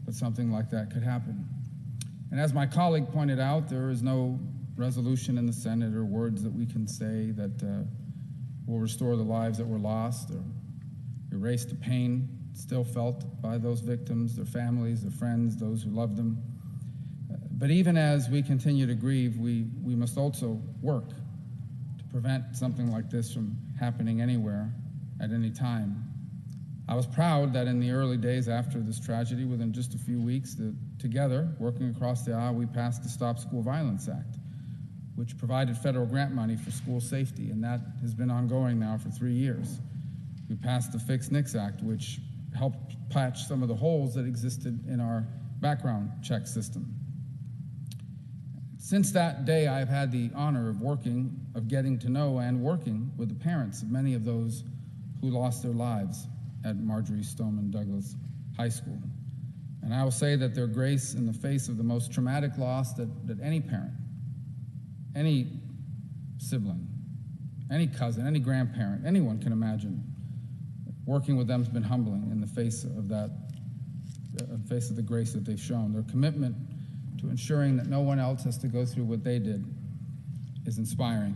that something like that could happen. And as my colleague pointed out, there is no resolution in the Senate or words that we can say that will restore the lives that were lost or erase the pain still felt by those victims, their families, their friends, those who loved them. But even as we continue to grieve, we must also work to prevent something like this from happening anywhere at any time. I was proud that in the early days after this tragedy, within just a few weeks, that together, working across the aisle, we passed the Stop School Violence Act, which provided federal grant money for school safety, and that has been ongoing now for 3 years. We passed the Fix NICS Act, which helped patch some of the holes that existed in our background check system. Since that day, I've had the honor of getting to know and working with the parents of many of those who lost their lives at Marjory Stoneman Douglas High School. And I will say that their grace in the face of the most traumatic loss that any parent, any sibling, any cousin, any grandparent, anyone can imagine, working with them has been humbling in the face of that, face of the grace that they've shown. Their commitment to ensuring that no one else has to go through what they did is inspiring.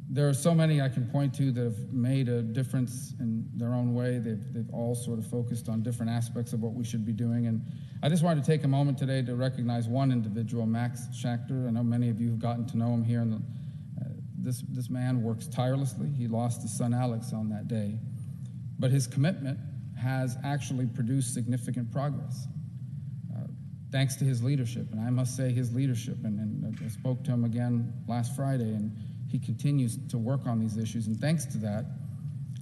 There are so many I can point to that have made a difference in their own way. They've all sort of focused on different aspects of what we should be doing. And I just wanted to take a moment today to recognize one individual, Max Schachter. I know many of you have gotten to know him here. And this man works tirelessly. He lost his son Alex on that day. But his commitment has actually produced significant progress, thanks to his leadership. And I must say his leadership, and I spoke to him again last Friday, and he continues to work on these issues. And thanks to that,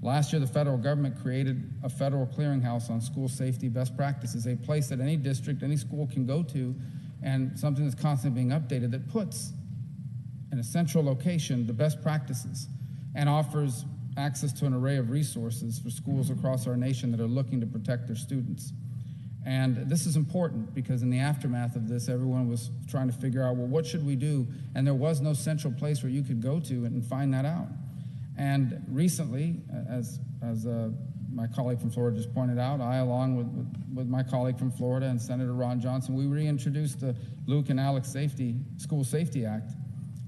last year the federal government created a federal clearinghouse on school safety best practices, a place that any district, any school can go to, and something that's constantly being updated that puts in a central location the best practices and offers access to an array of resources for schools across our nation that are looking to protect their students. And this is important because in the aftermath of this, everyone was trying to figure out, well, what should we do? And there was no central place where you could go to and find that out. And recently, as my colleague from Florida just pointed out, I, along with my colleague from Florida and Senator Ron Johnson, we reintroduced the Luke and Alex School Safety Act,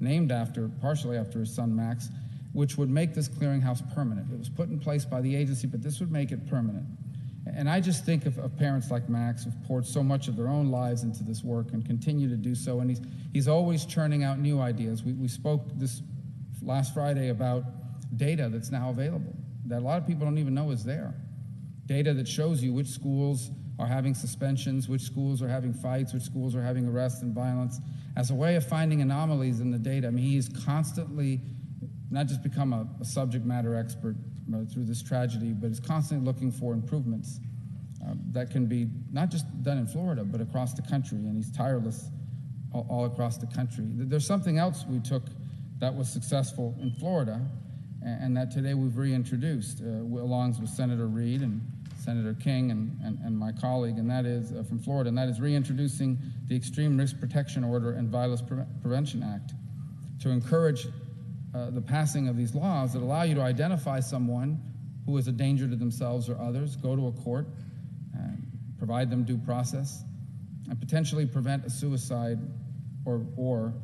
named partially after his son Max, which would make this clearinghouse permanent. It was put in place by the agency, but this would make it permanent. And I just think of parents like Max who've poured so much of their own lives into this work and continue to do so, and he's always churning out new ideas. We spoke this last Friday about data that's now available that a lot of people don't even know is there. Data that shows you which schools are having suspensions, which schools are having fights, which schools are having arrests and violence, as a way of finding anomalies in the data. I mean, he's constantly not just become a subject matter expert through this tragedy, but is constantly looking for improvements that can be not just done in Florida, but across the country, and he's tireless all across the country. There's something else we took that was successful in Florida, and that today we've reintroduced, along with Senator Reid and Senator King and my colleague, and that is from Florida, and that is reintroducing the Extreme Risk Protection Order and Violence Prevention Act to encourage the passing of these laws that allow you to identify someone who is a danger to themselves or others, go to a court, provide them due process, and potentially prevent a suicide or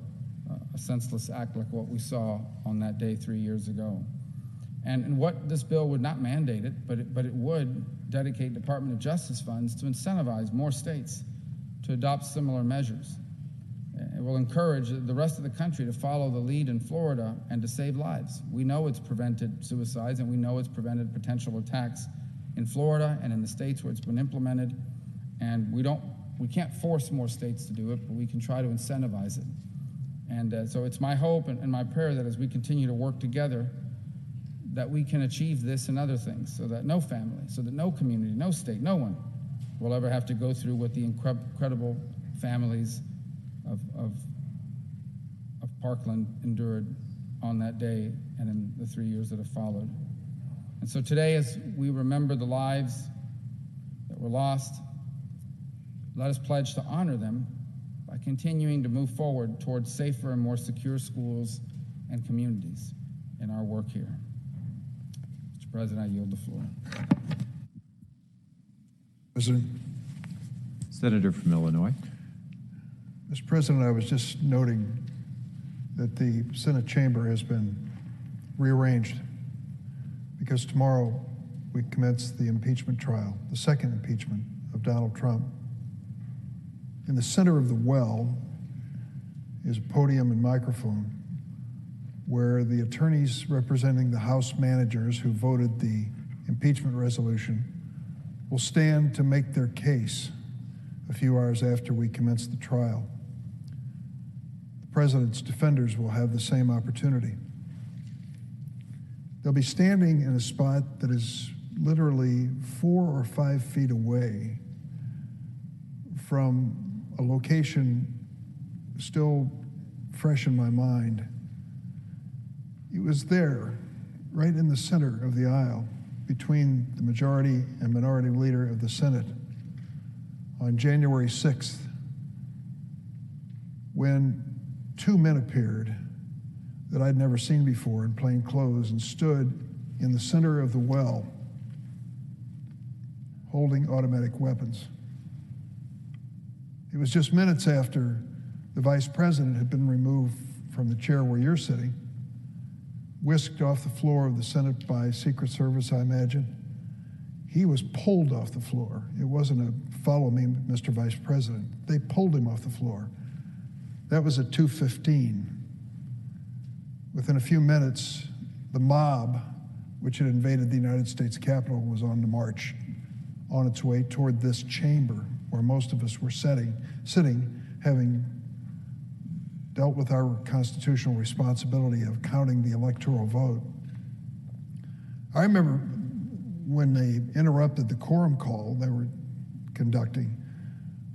a senseless act like what we saw on that day 3 years ago. And what this bill would not mandate it, but it would dedicate Department of Justice funds to incentivize more states to adopt similar measures. It will encourage the rest of the country to follow the lead in Florida and to save lives. We know it's prevented suicides, and we know it's prevented potential attacks in Florida and in the states where it's been implemented. And we can't force more states to do it, but we can try to incentivize it. And so it's my hope and my prayer that as we continue to work together, that we can achieve this and other things, so that no family, so that no community, no state, no one will ever have to go through what the incredible families of Parkland endured on that day and in the 3 years that have followed. And so today, as we remember the lives that were lost, let us pledge to honor them by continuing to move forward towards safer and more secure schools and communities in our work here. Mr. President, I yield the floor. President. Senator from Illinois. Mr. President, I was just noting that the Senate chamber has been rearranged because tomorrow we commence the impeachment trial, the second impeachment of Donald Trump. In the center of the well is a podium and microphone where the attorneys representing the House managers who voted the impeachment resolution will stand to make their case a few hours after we commence the trial. The president's defenders will have the same opportunity. They'll be standing in a spot that is literally 4 or 5 feet away from a location still fresh in my mind. It was there, right in the center of the aisle, between the majority and minority leader of the Senate on January 6th, when 2 men appeared that I'd never seen before in plain clothes and stood in the center of the well holding automatic weapons. It was just minutes after the vice president had been removed from the chair where you're sitting, whisked off the floor of the Senate by Secret Service, I imagine. He was pulled off the floor. It wasn't a follow me, Mr. Vice President. They pulled him off the floor. That was at 2:15. Within a few minutes, the mob, which had invaded the United States Capitol, was on the march on its way toward this chamber where most of us were sitting, having dealt with our constitutional responsibility of counting the electoral vote. I remember when they interrupted the quorum call they were conducting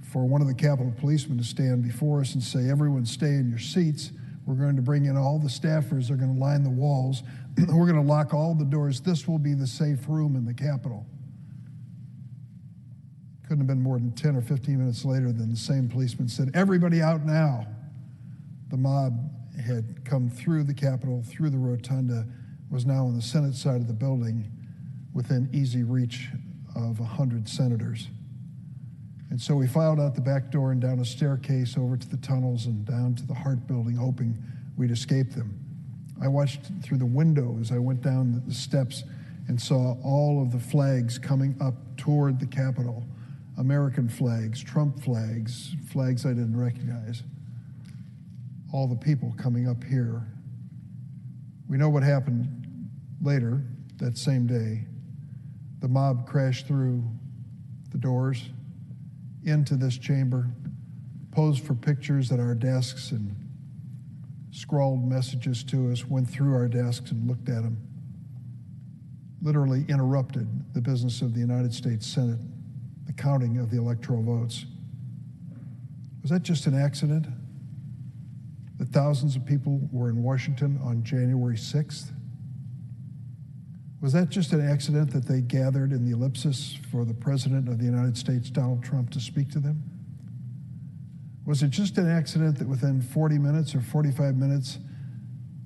for one of the Capitol policemen to stand before us and say, everyone stay in your seats. We're going to bring in all the staffers. They're going to line the walls. We're going to lock all the doors. This will be the safe room in the Capitol. Couldn't have been more than 10 or 15 minutes later than the same policeman said, everybody out now. The mob had come through the Capitol, through the rotunda, was now on the Senate side of the building within easy reach of 100 senators. And so we filed out the back door and down a staircase over to the tunnels and down to the Hart building, hoping we'd escape them. I watched through the window as I went down the steps and saw all of the flags coming up toward the Capitol. American flags, Trump flags, flags I didn't recognize. All the people coming up here. We know what happened later that same day. The mob crashed through the doors into this chamber, posed for pictures at our desks and scrawled messages to us, went through our desks and looked at them, literally interrupted the business of the United States Senate, the counting of the electoral votes. Was that just an accident? That thousands of people were in Washington on January 6th? Was that just an accident that they gathered in the ellipsis for the President of the United States, Donald Trump, to speak to them? Was it just an accident that within 40 minutes or 45 minutes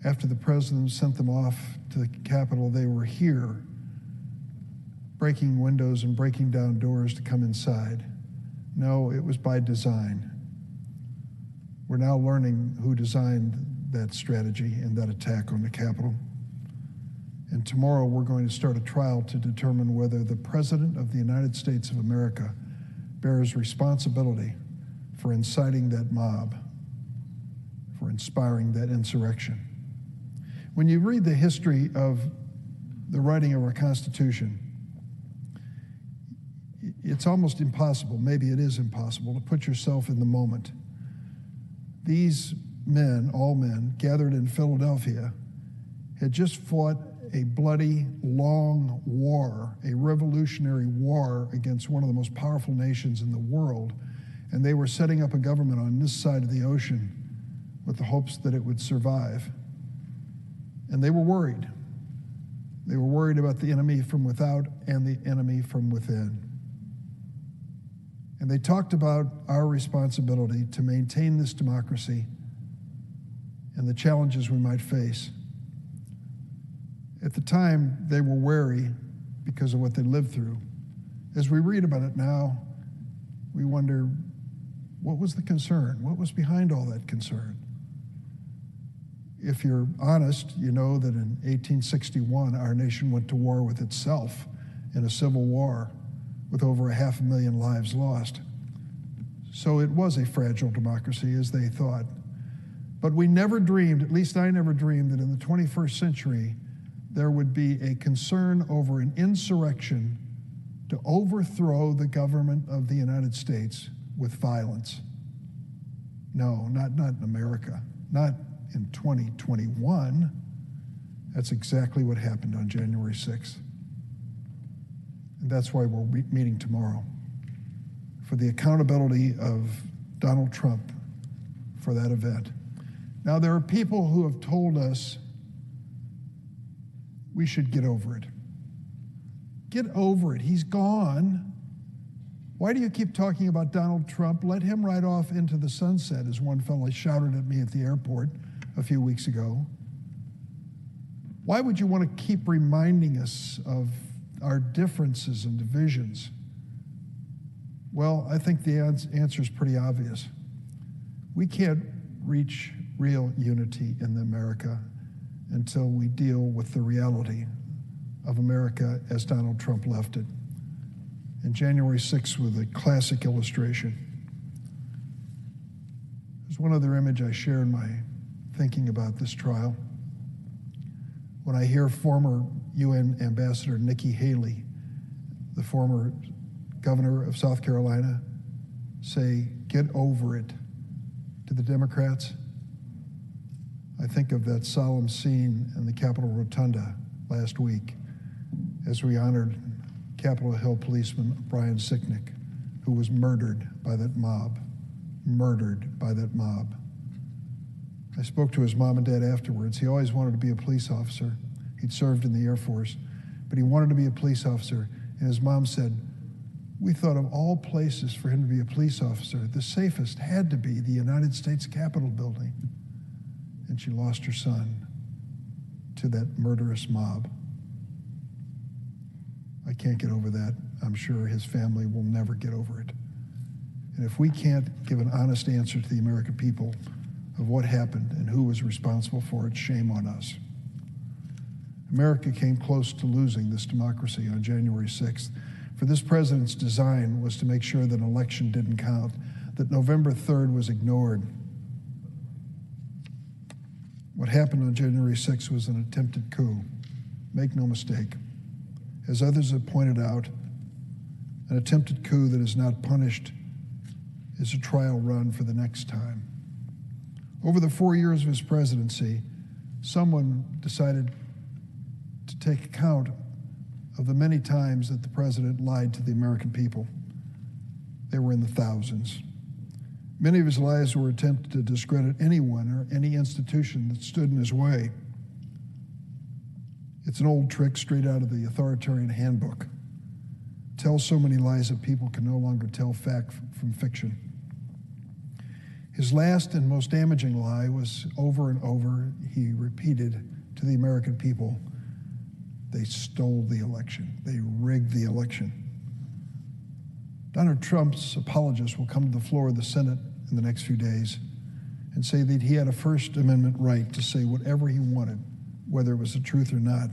after the President sent them off to the Capitol, they were here breaking windows and breaking down doors to come inside? No, it was by design. We're now learning who designed that strategy and that attack on the Capitol. And tomorrow we're going to start a trial to determine whether the President of the United States of America bears responsibility for inciting that mob, for inspiring that insurrection. When you read the history of the writing of our Constitution, it's almost impossible, maybe it is impossible, to put yourself in the moment. These men, all men, gathered in Philadelphia, had just fought a bloody, long war, a revolutionary war against one of the most powerful nations in the world, and they were setting up a government on this side of the ocean with the hopes that it would survive. And they were worried. They were worried about the enemy from without and the enemy from within. And they talked about our responsibility to maintain this democracy and the challenges we might face. At the time, they were wary because of what they lived through. As we read about it now, we wonder, what was the concern? What was behind all that concern? If you're honest, you know that in 1861, our nation went to war with itself in a civil war with over 500,000 lives lost. So it was a fragile democracy, as they thought. But we never dreamed, at least I never dreamed, that in the 21st century, there would be a concern over an insurrection to overthrow the government of the United States with violence. No, not in America, not in 2021. That's exactly what happened on January 6th. And that's why we're meeting tomorrow, for the accountability of Donald Trump for that event. Now, there are people who have told us we should get over it. Get over it. He's gone. Why do you keep talking about Donald Trump? Let him ride off into the sunset, as one fellow shouted at me at the airport a few weeks ago. Why would you want to keep reminding us of our differences and divisions? Well, I think the answer is pretty obvious. We can't reach real unity in America until we deal with the reality of America as Donald Trump left it. And January 6th was a classic illustration. There's one other image I share in my thinking about this trial. When I hear former UN Ambassador Nikki Haley, the former governor of South Carolina, say, "Get over it," to the Democrats, I think of that solemn scene in the Capitol Rotunda last week as we honored Capitol Hill policeman Brian Sicknick, who was murdered by that mob. I spoke to his mom and dad afterwards. He always wanted to be a police officer. He'd served in the Air Force, but he wanted to be a police officer. And his mom said, "We thought of all places for him to be a police officer, the safest had to be the United States Capitol building." And she lost her son to that murderous mob. I can't get over that. I'm sure his family will never get over it. And if we can't give an honest answer to the American people of what happened and who was responsible for it, shame on us. America came close to losing this democracy on January 6th. For this president's design was to make sure that an election didn't count, that November 3rd was ignored. What happened on January 6th was an attempted coup. Make no mistake. As others have pointed out, an attempted coup that is not punished is a trial run for the next time. Over the 4 years of his presidency, someone decided to take account of the many times that the president lied to the American people. They were in the thousands. Many of his lies were attempts to discredit anyone or any institution that stood in his way. It's an old trick straight out of the authoritarian handbook. Tell so many lies that people can no longer tell fact from fiction. His last and most damaging lie was over and over, he repeated to the American people, they stole the election. They rigged the election. Donald Trump's apologists will come to the floor of the Senate in the next few days and say that he had a First Amendment right to say whatever he wanted, whether it was the truth or not.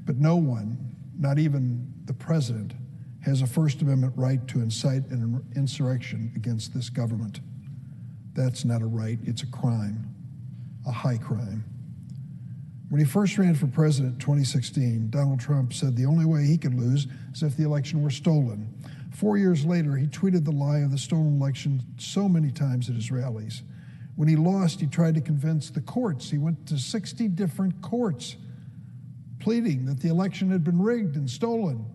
But no one, not even the president, has a First Amendment right to incite an insurrection against this government. That's not a right, it's a crime, a high crime. When he first ran for president in 2016, Donald Trump said the only way he could lose is if the election were stolen. 4 years later, he tweeted the lie of the stolen election so many times at his rallies. When he lost, he tried to convince the courts. He went to 60 different courts, pleading that the election had been rigged and stolen.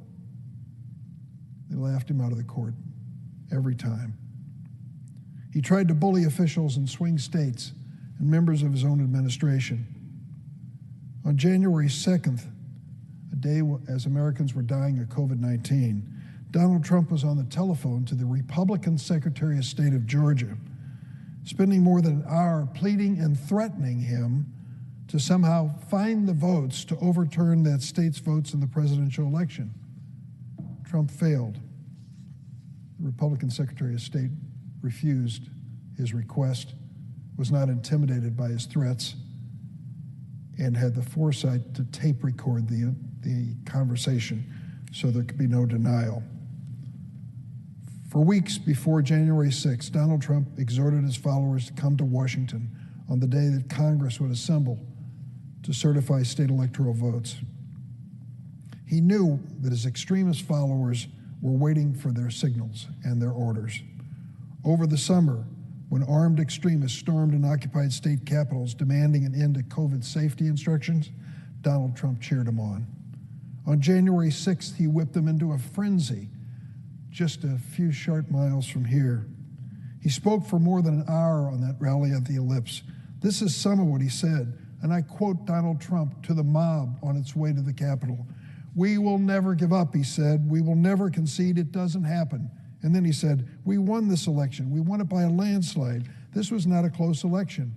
They laughed him out of the court every time. He tried to bully officials in swing states and members of his own administration. On January 2nd, a day as Americans were dying of COVID-19, Donald Trump was on the telephone to the Republican Secretary of State of Georgia, spending more than an hour pleading and threatening him to somehow find the votes to overturn that state's votes in the presidential election. Trump failed. The Republican Secretary of State refused his request, was not intimidated by his threats, and had the foresight to tape record the conversation so there could be no denial. For weeks before January 6th, Donald Trump exhorted his followers to come to Washington on the day that Congress would assemble to certify state electoral votes. He knew that his extremist followers were waiting for their signals and their orders. Over the summer, when armed extremists stormed and occupied state capitals demanding an end to COVID safety instructions, Donald Trump cheered them on. On January 6th, he whipped them into a frenzy just a few short miles from here. He spoke for more than an hour on that rally at the Ellipse. This is some of what he said, and I quote Donald Trump to the mob on its way to the Capitol. "We will never give up," he said. "We will never concede. It doesn't happen." And then he said, "We won this election. We won it by a landslide. This was not a close election."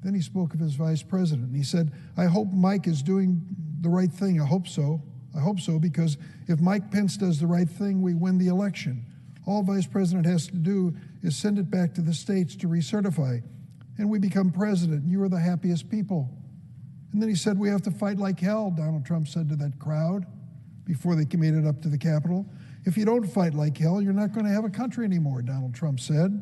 Then he spoke of his vice president, and he said, "I hope Mike is doing the right thing. I hope so. I hope so, because if Mike Pence does the right thing, we win the election. All vice president has to do is send it back to the states to recertify, and we become president, and you are the happiest people." And then he said, "We have to fight like hell," Donald Trump said to that crowd before they made it up to the Capitol. "If you don't fight like hell, you're not going to have a country anymore," Donald Trump said.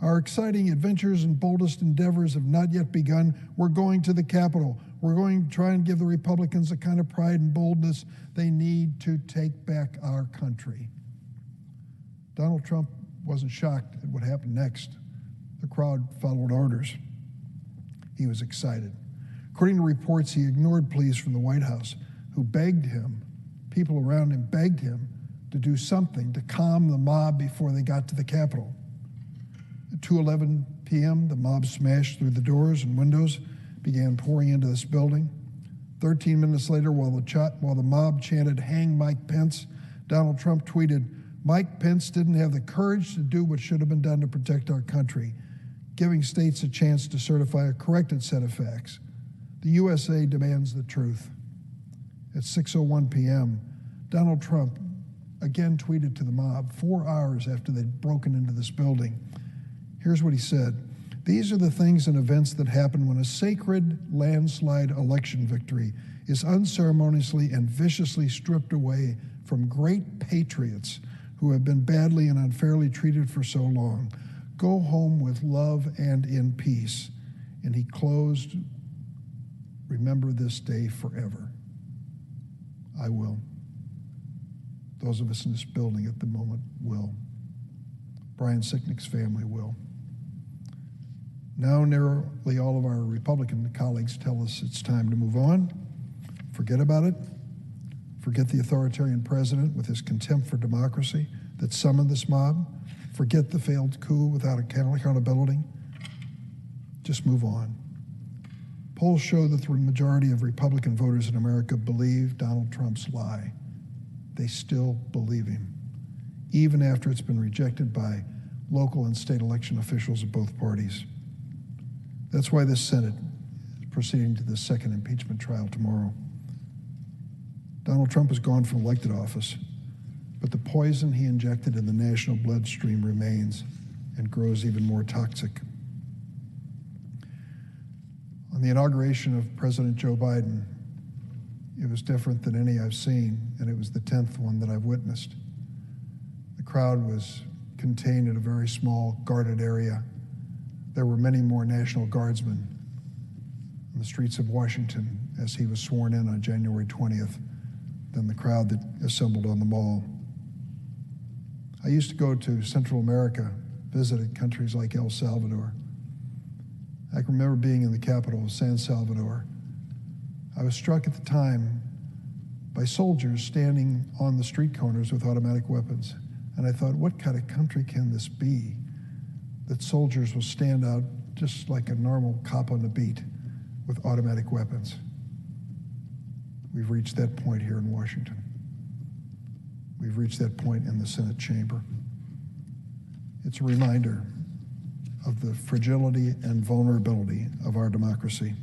"Our exciting adventures and boldest endeavors have not yet begun. We're going to the Capitol. We're going to try and give the Republicans the kind of pride and boldness they need to take back our country." Donald Trump wasn't shocked at what happened next. The crowd followed orders. He was excited. According to reports, he ignored pleas from the White House, who begged him, people around him begged him to do something to calm the mob before they got to the Capitol. At 2:11 p.m., the mob smashed through the doors and windows, began pouring into this building. 13 minutes later, while the mob chanted, "Hang Mike Pence," Donald Trump tweeted, "Mike Pence didn't have the courage to do what should have been done to protect our country, giving states a chance to certify a corrected set of facts. The USA demands the truth." At 6:01 p.m., Donald Trump again tweeted to the mob 4 hours after they'd broken into this building. Here's what he said: "These are the things and events that happen when a sacred landslide election victory is unceremoniously and viciously stripped away from great patriots who have been badly and unfairly treated for so long. Go home with love and in peace." And he closed, "Remember this day forever." I will. Those of us in this building at the moment will. Brian Sicknick's family will. Now nearly all of our Republican colleagues tell us it's time to move on. Forget about it. Forget the authoritarian president with his contempt for democracy that summoned this mob. Forget the failed coup without accountability. Just move on. Polls show that the majority of Republican voters in America believe Donald Trump's lie. They still believe him, even after it's been rejected by local and state election officials of both parties. That's why the Senate is proceeding to the second impeachment trial tomorrow. Donald Trump has gone from elected office, but the poison he injected in the national bloodstream remains and grows even more toxic. On the inauguration of President Joe Biden, it was different than any I've seen, and it was the 10th one that I've witnessed. The crowd was contained in a very small, guarded area. There were many more National Guardsmen in the streets of Washington as he was sworn in on January 20th than the crowd that assembled on the Mall. I used to go to Central America, visited countries like El Salvador. I can remember being in the capital of San Salvador. I was struck at the time by soldiers standing on the street corners with automatic weapons. And I thought, what kind of country can this be that soldiers will stand out just like a normal cop on the beat with automatic weapons? We've reached that point here in Washington. We've reached that point in the Senate chamber. It's a reminder of the fragility and vulnerability of our democracy.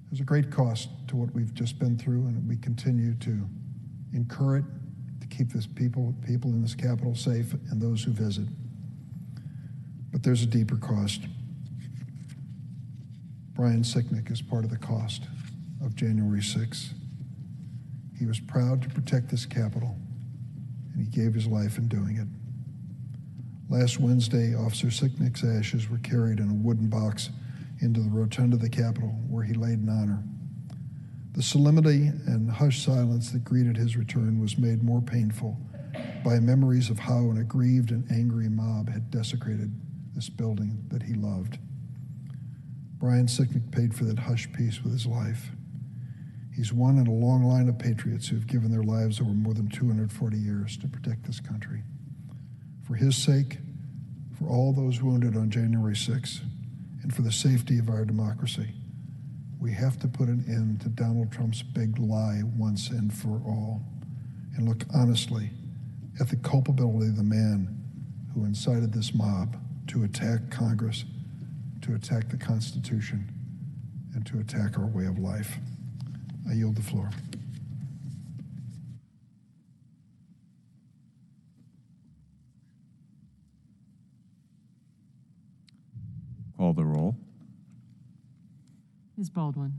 There's a great cost to what we've just been through, and we continue to incur it to keep this people in this Capitol safe and those who visit. But there's a deeper cost. Brian Sicknick is part of the cost of January 6th. He was proud to protect this Capitol, and he gave his life in doing it. Last Wednesday, Officer Sicknick's ashes were carried in a wooden box into the rotunda of the Capitol, where he laid in honor. The solemnity and hushed silence that greeted his return was made more painful by memories of how an aggrieved and angry mob had desecrated this building that he loved. Brian Sicknick paid for that hushed peace with his life. He's one in a long line of patriots who've given their lives over more than 240 years to protect this country. For his sake, for all those wounded on January 6th, and for the safety of our democracy, we have to put an end to Donald Trump's big lie once and for all, and look honestly at the culpability of the man who incited this mob to attack Congress, to attack the Constitution, and to attack our way of life. I yield the floor. Call the roll. Ms. Baldwin.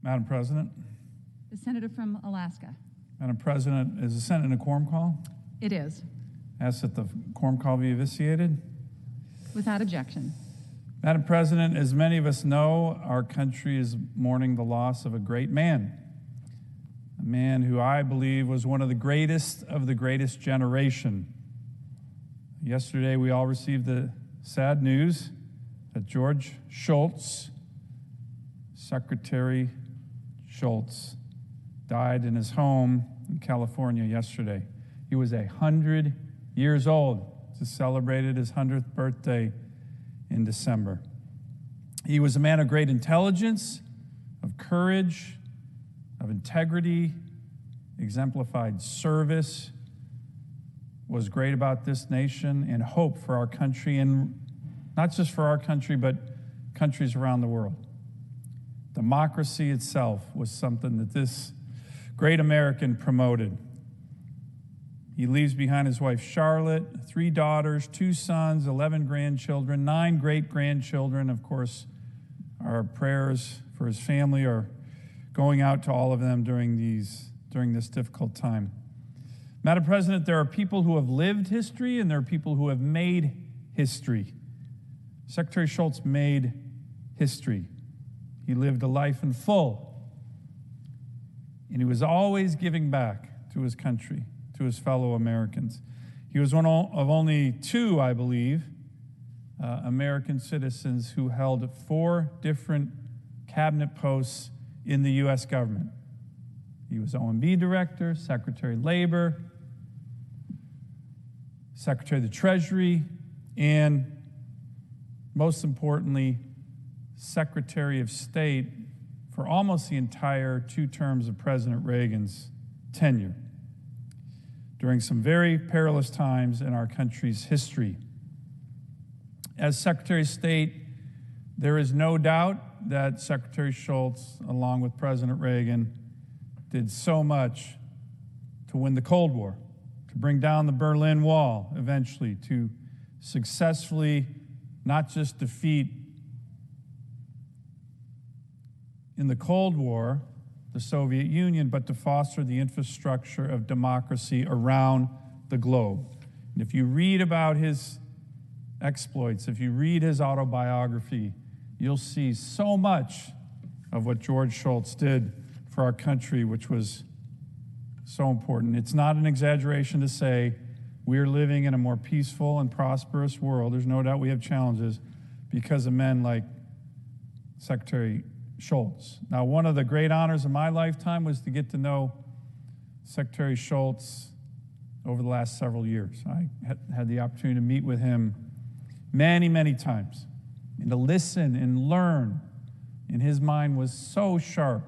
Madam President. The senator from Alaska. Madam President, is the Senate in a quorum call? It is. Ask that the quorum call be eviscerated. Without objection. Madam President, as many of us know, our country is mourning the loss of a great man, a man who I believe was one of the greatest generation. Yesterday, we all received the sad news that George Shultz, Secretary Shultz, died in his home in California yesterday. He was 100 years old. Just celebrated his 100th birthday in December. He was a man of great intelligence, of courage, of integrity, exemplified service, was great about this nation and hope for our country, and not just for our country, but countries around the world. Democracy itself was something that this great American promoted. He leaves behind his wife Charlotte, 3 daughters, 2 sons, 11 grandchildren, 9 great-grandchildren. Of course, our prayers for his family are going out to all of them during this difficult time. Madam President, there are people who have lived history and there are people who have made history. Secretary Shultz made history. He lived a life in full, and he was always giving back to his country, to his fellow Americans. He was one of only 2, I believe, American citizens who held 4 different cabinet posts in the U.S. government. He was OMB director, Secretary of Labor, Secretary of the Treasury, and most importantly, Secretary of State for almost the entire 2 terms of President Reagan's tenure during some very perilous times in our country's history. As Secretary of State, there is no doubt that Secretary Shultz, along with President Reagan, did so much to win the Cold War, to bring down the Berlin Wall eventually, to successfully not just defeat in the Cold War the Soviet Union, but to foster the infrastructure of democracy around the globe. And if you read about his exploits, if you read his autobiography, you'll see so much of what George Shultz did for our country, which was so important. It's not an exaggeration to say we're living in a more peaceful and prosperous world. There's no doubt we have challenges because of men like Secretary Shultz. Now, one of the great honors of my lifetime was to get to know Secretary Shultz over the last several years. I had the opportunity to meet with him many, many times and to listen and learn. And his mind was so sharp,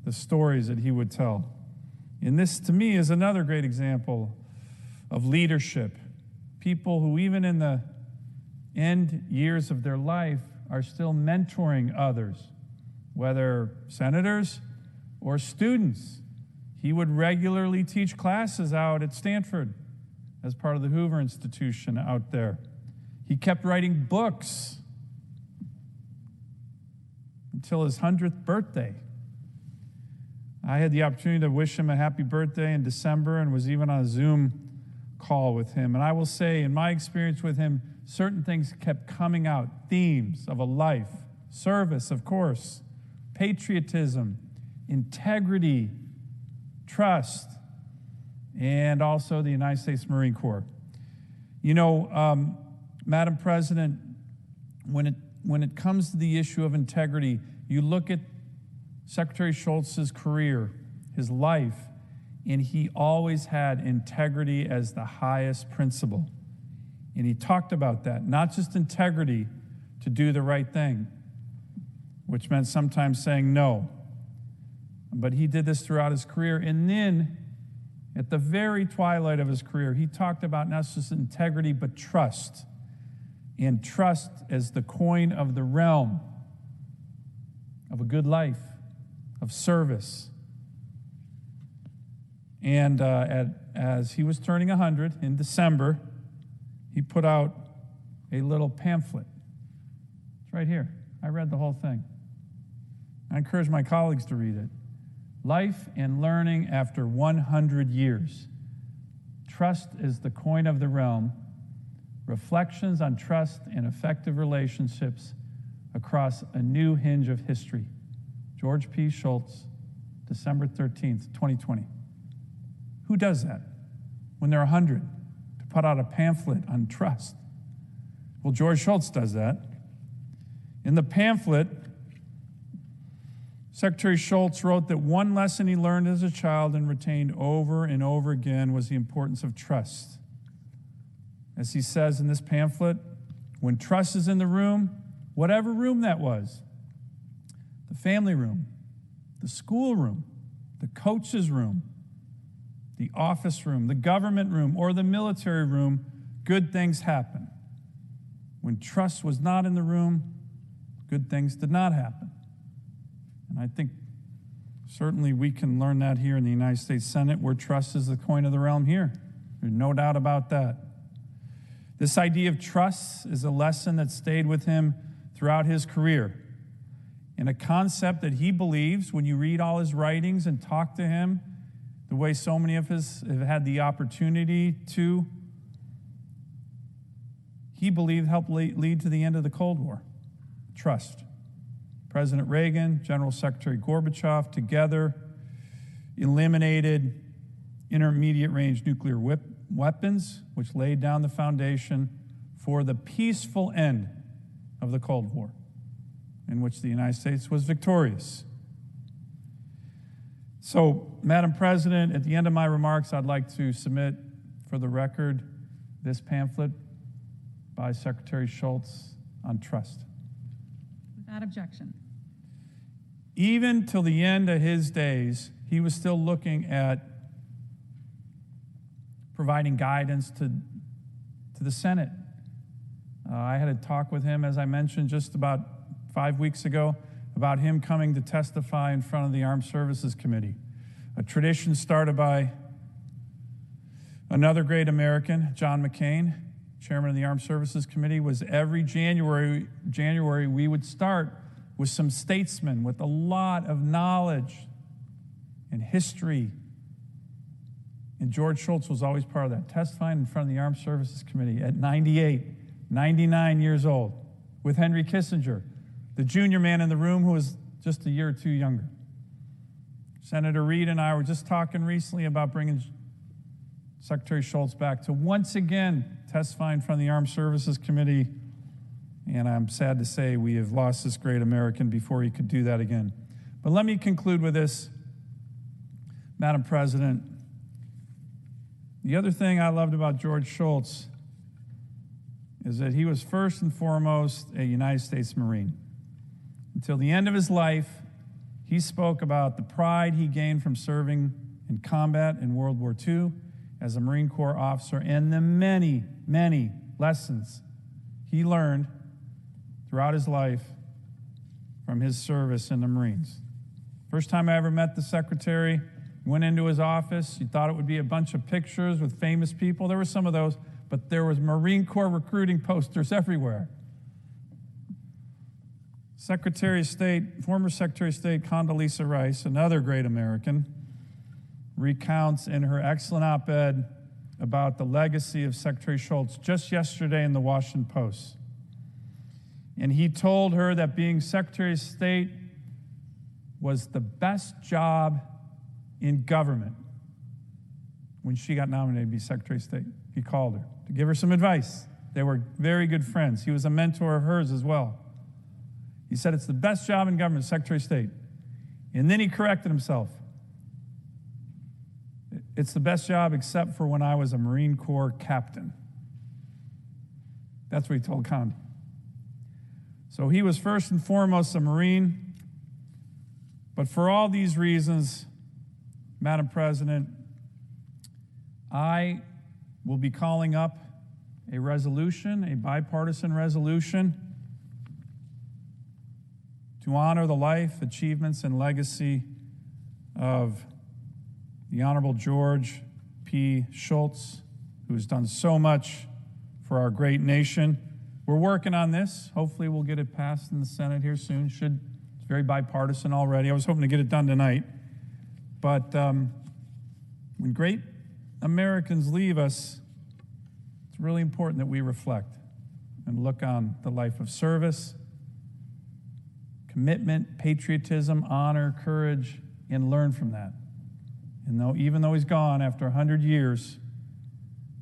the stories that he would tell. And this, to me, is another great example of leadership. People who, even in the end years of their life, are still mentoring others, whether senators or students. He would regularly teach classes out at Stanford as part of the Hoover Institution out there. He kept writing books until his 100th birthday. I had the opportunity to wish him a happy birthday in December and was even on a Zoom call with him. And I will say, in my experience with him, certain things kept coming out, themes of a life, service, of course, patriotism, integrity, trust, and also the United States Marine Corps. You know, Madam President, when it comes to the issue of integrity, you look at Secretary Shultz's career, his life, and he always had integrity as the highest principle. And he talked about that, not just integrity to do the right thing, which meant sometimes saying no. But he did this throughout his career. And then, at the very twilight of his career, he talked about not just integrity, but trust. And trust as the coin of the realm of a good life, of service. And as he was turning 100 in December, he put out a little pamphlet. It's right here. I read the whole thing. I encourage my colleagues to read it. Life and Learning After 100 Years. Trust is the Coin of the Realm. Reflections on Trust and Effective Relationships Across a New Hinge of History. George P. Schultz, December 13th, 2020. Who does that when they're 100 to put out a pamphlet on trust? Well, George Schultz does that. In the pamphlet, Secretary Schultz wrote that one lesson he learned as a child and retained over and over again was the importance of trust. As he says in this pamphlet, when trust is in the room, whatever room that was, the family room, the school room, the coach's room, the office room, the government room, or the military room, good things happen. When trust was not in the room, good things did not happen. And I think certainly we can learn that here in the United States Senate, where trust is the coin of the realm here. There's no doubt about that. This idea of trust is a lesson that stayed with him throughout his career, and a concept that he believes, when you read all his writings and talk to him, the way so many of us have had the opportunity to, he believed helped lead to the end of the Cold War. Trust. President Reagan, General Secretary Gorbachev together eliminated intermediate-range nuclear weapons, which laid down the foundation for the peaceful end of the Cold War, in which the United States was victorious. So, Madam President, at the end of my remarks, I'd like to submit for the record this pamphlet by Secretary Schultz on trust. Without objection. Even till the end of his days, he was still looking at providing guidance to the Senate. I had a talk with him, as I mentioned, just about 5 weeks ago, about him coming to testify in front of the Armed Services Committee. A tradition started by another great American, John McCain, chairman of the Armed Services Committee, was every January we would start with some statesmen with a lot of knowledge and history. And George Schultz was always part of that, testifying in front of the Armed Services Committee at 98, 99 years old, with Henry Kissinger, the junior man in the room who was just a year or two younger. Senator Reid and I were just talking recently about bringing Secretary Schultz back to once again testify in front of the Armed Services Committee, and I'm sad to say we have lost this great American before he could do that again. But let me conclude with this, Madam President. The other thing I loved about George Schultz is that he was first and foremost a United States Marine. Until the end of his life, he spoke about the pride he gained from serving in combat in World War II as a Marine Corps officer and the many, many lessons he learned throughout his life from his service in the Marines. First time I ever met the secretary, went into his office. You thought it would be a bunch of pictures with famous people. There were some of those, but there was Marine Corps recruiting posters everywhere. Secretary of State, former Secretary of State Condoleezza Rice, another great American, recounts in her excellent op-ed about the legacy of Secretary Schultz just yesterday in the Washington Post. And he told her that being Secretary of State was the best job in government when she got nominated to be Secretary of State. He called her to give her some advice. They were very good friends. He was a mentor of hers as well. He said, it's the best job in government, Secretary of State. And then he corrected himself. It's the best job except for when I was a Marine Corps captain. That's what he told Condi. So he was first and foremost a Marine. But for all these reasons, Madam President, I will be calling up a resolution, a bipartisan resolution, to honor the life, achievements, and legacy of the Honorable George P. Schultz, who has done so much for our great nation. We're working on this. Hopefully we'll get it passed in the Senate here soon. It's very bipartisan already. I was hoping to get it done tonight. But when great Americans leave us, it's really important that we reflect and look on the life of service, commitment, patriotism, honor, courage, and learn from that. And even though he's gone after 100 years,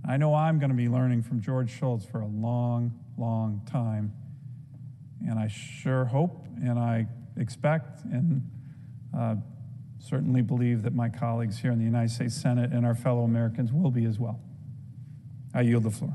I know I'm going to be learning from George Shultz for a long, long time. And I sure hope and I expect and certainly believe that my colleagues here in the United States Senate and our fellow Americans will be as well. I yield the floor.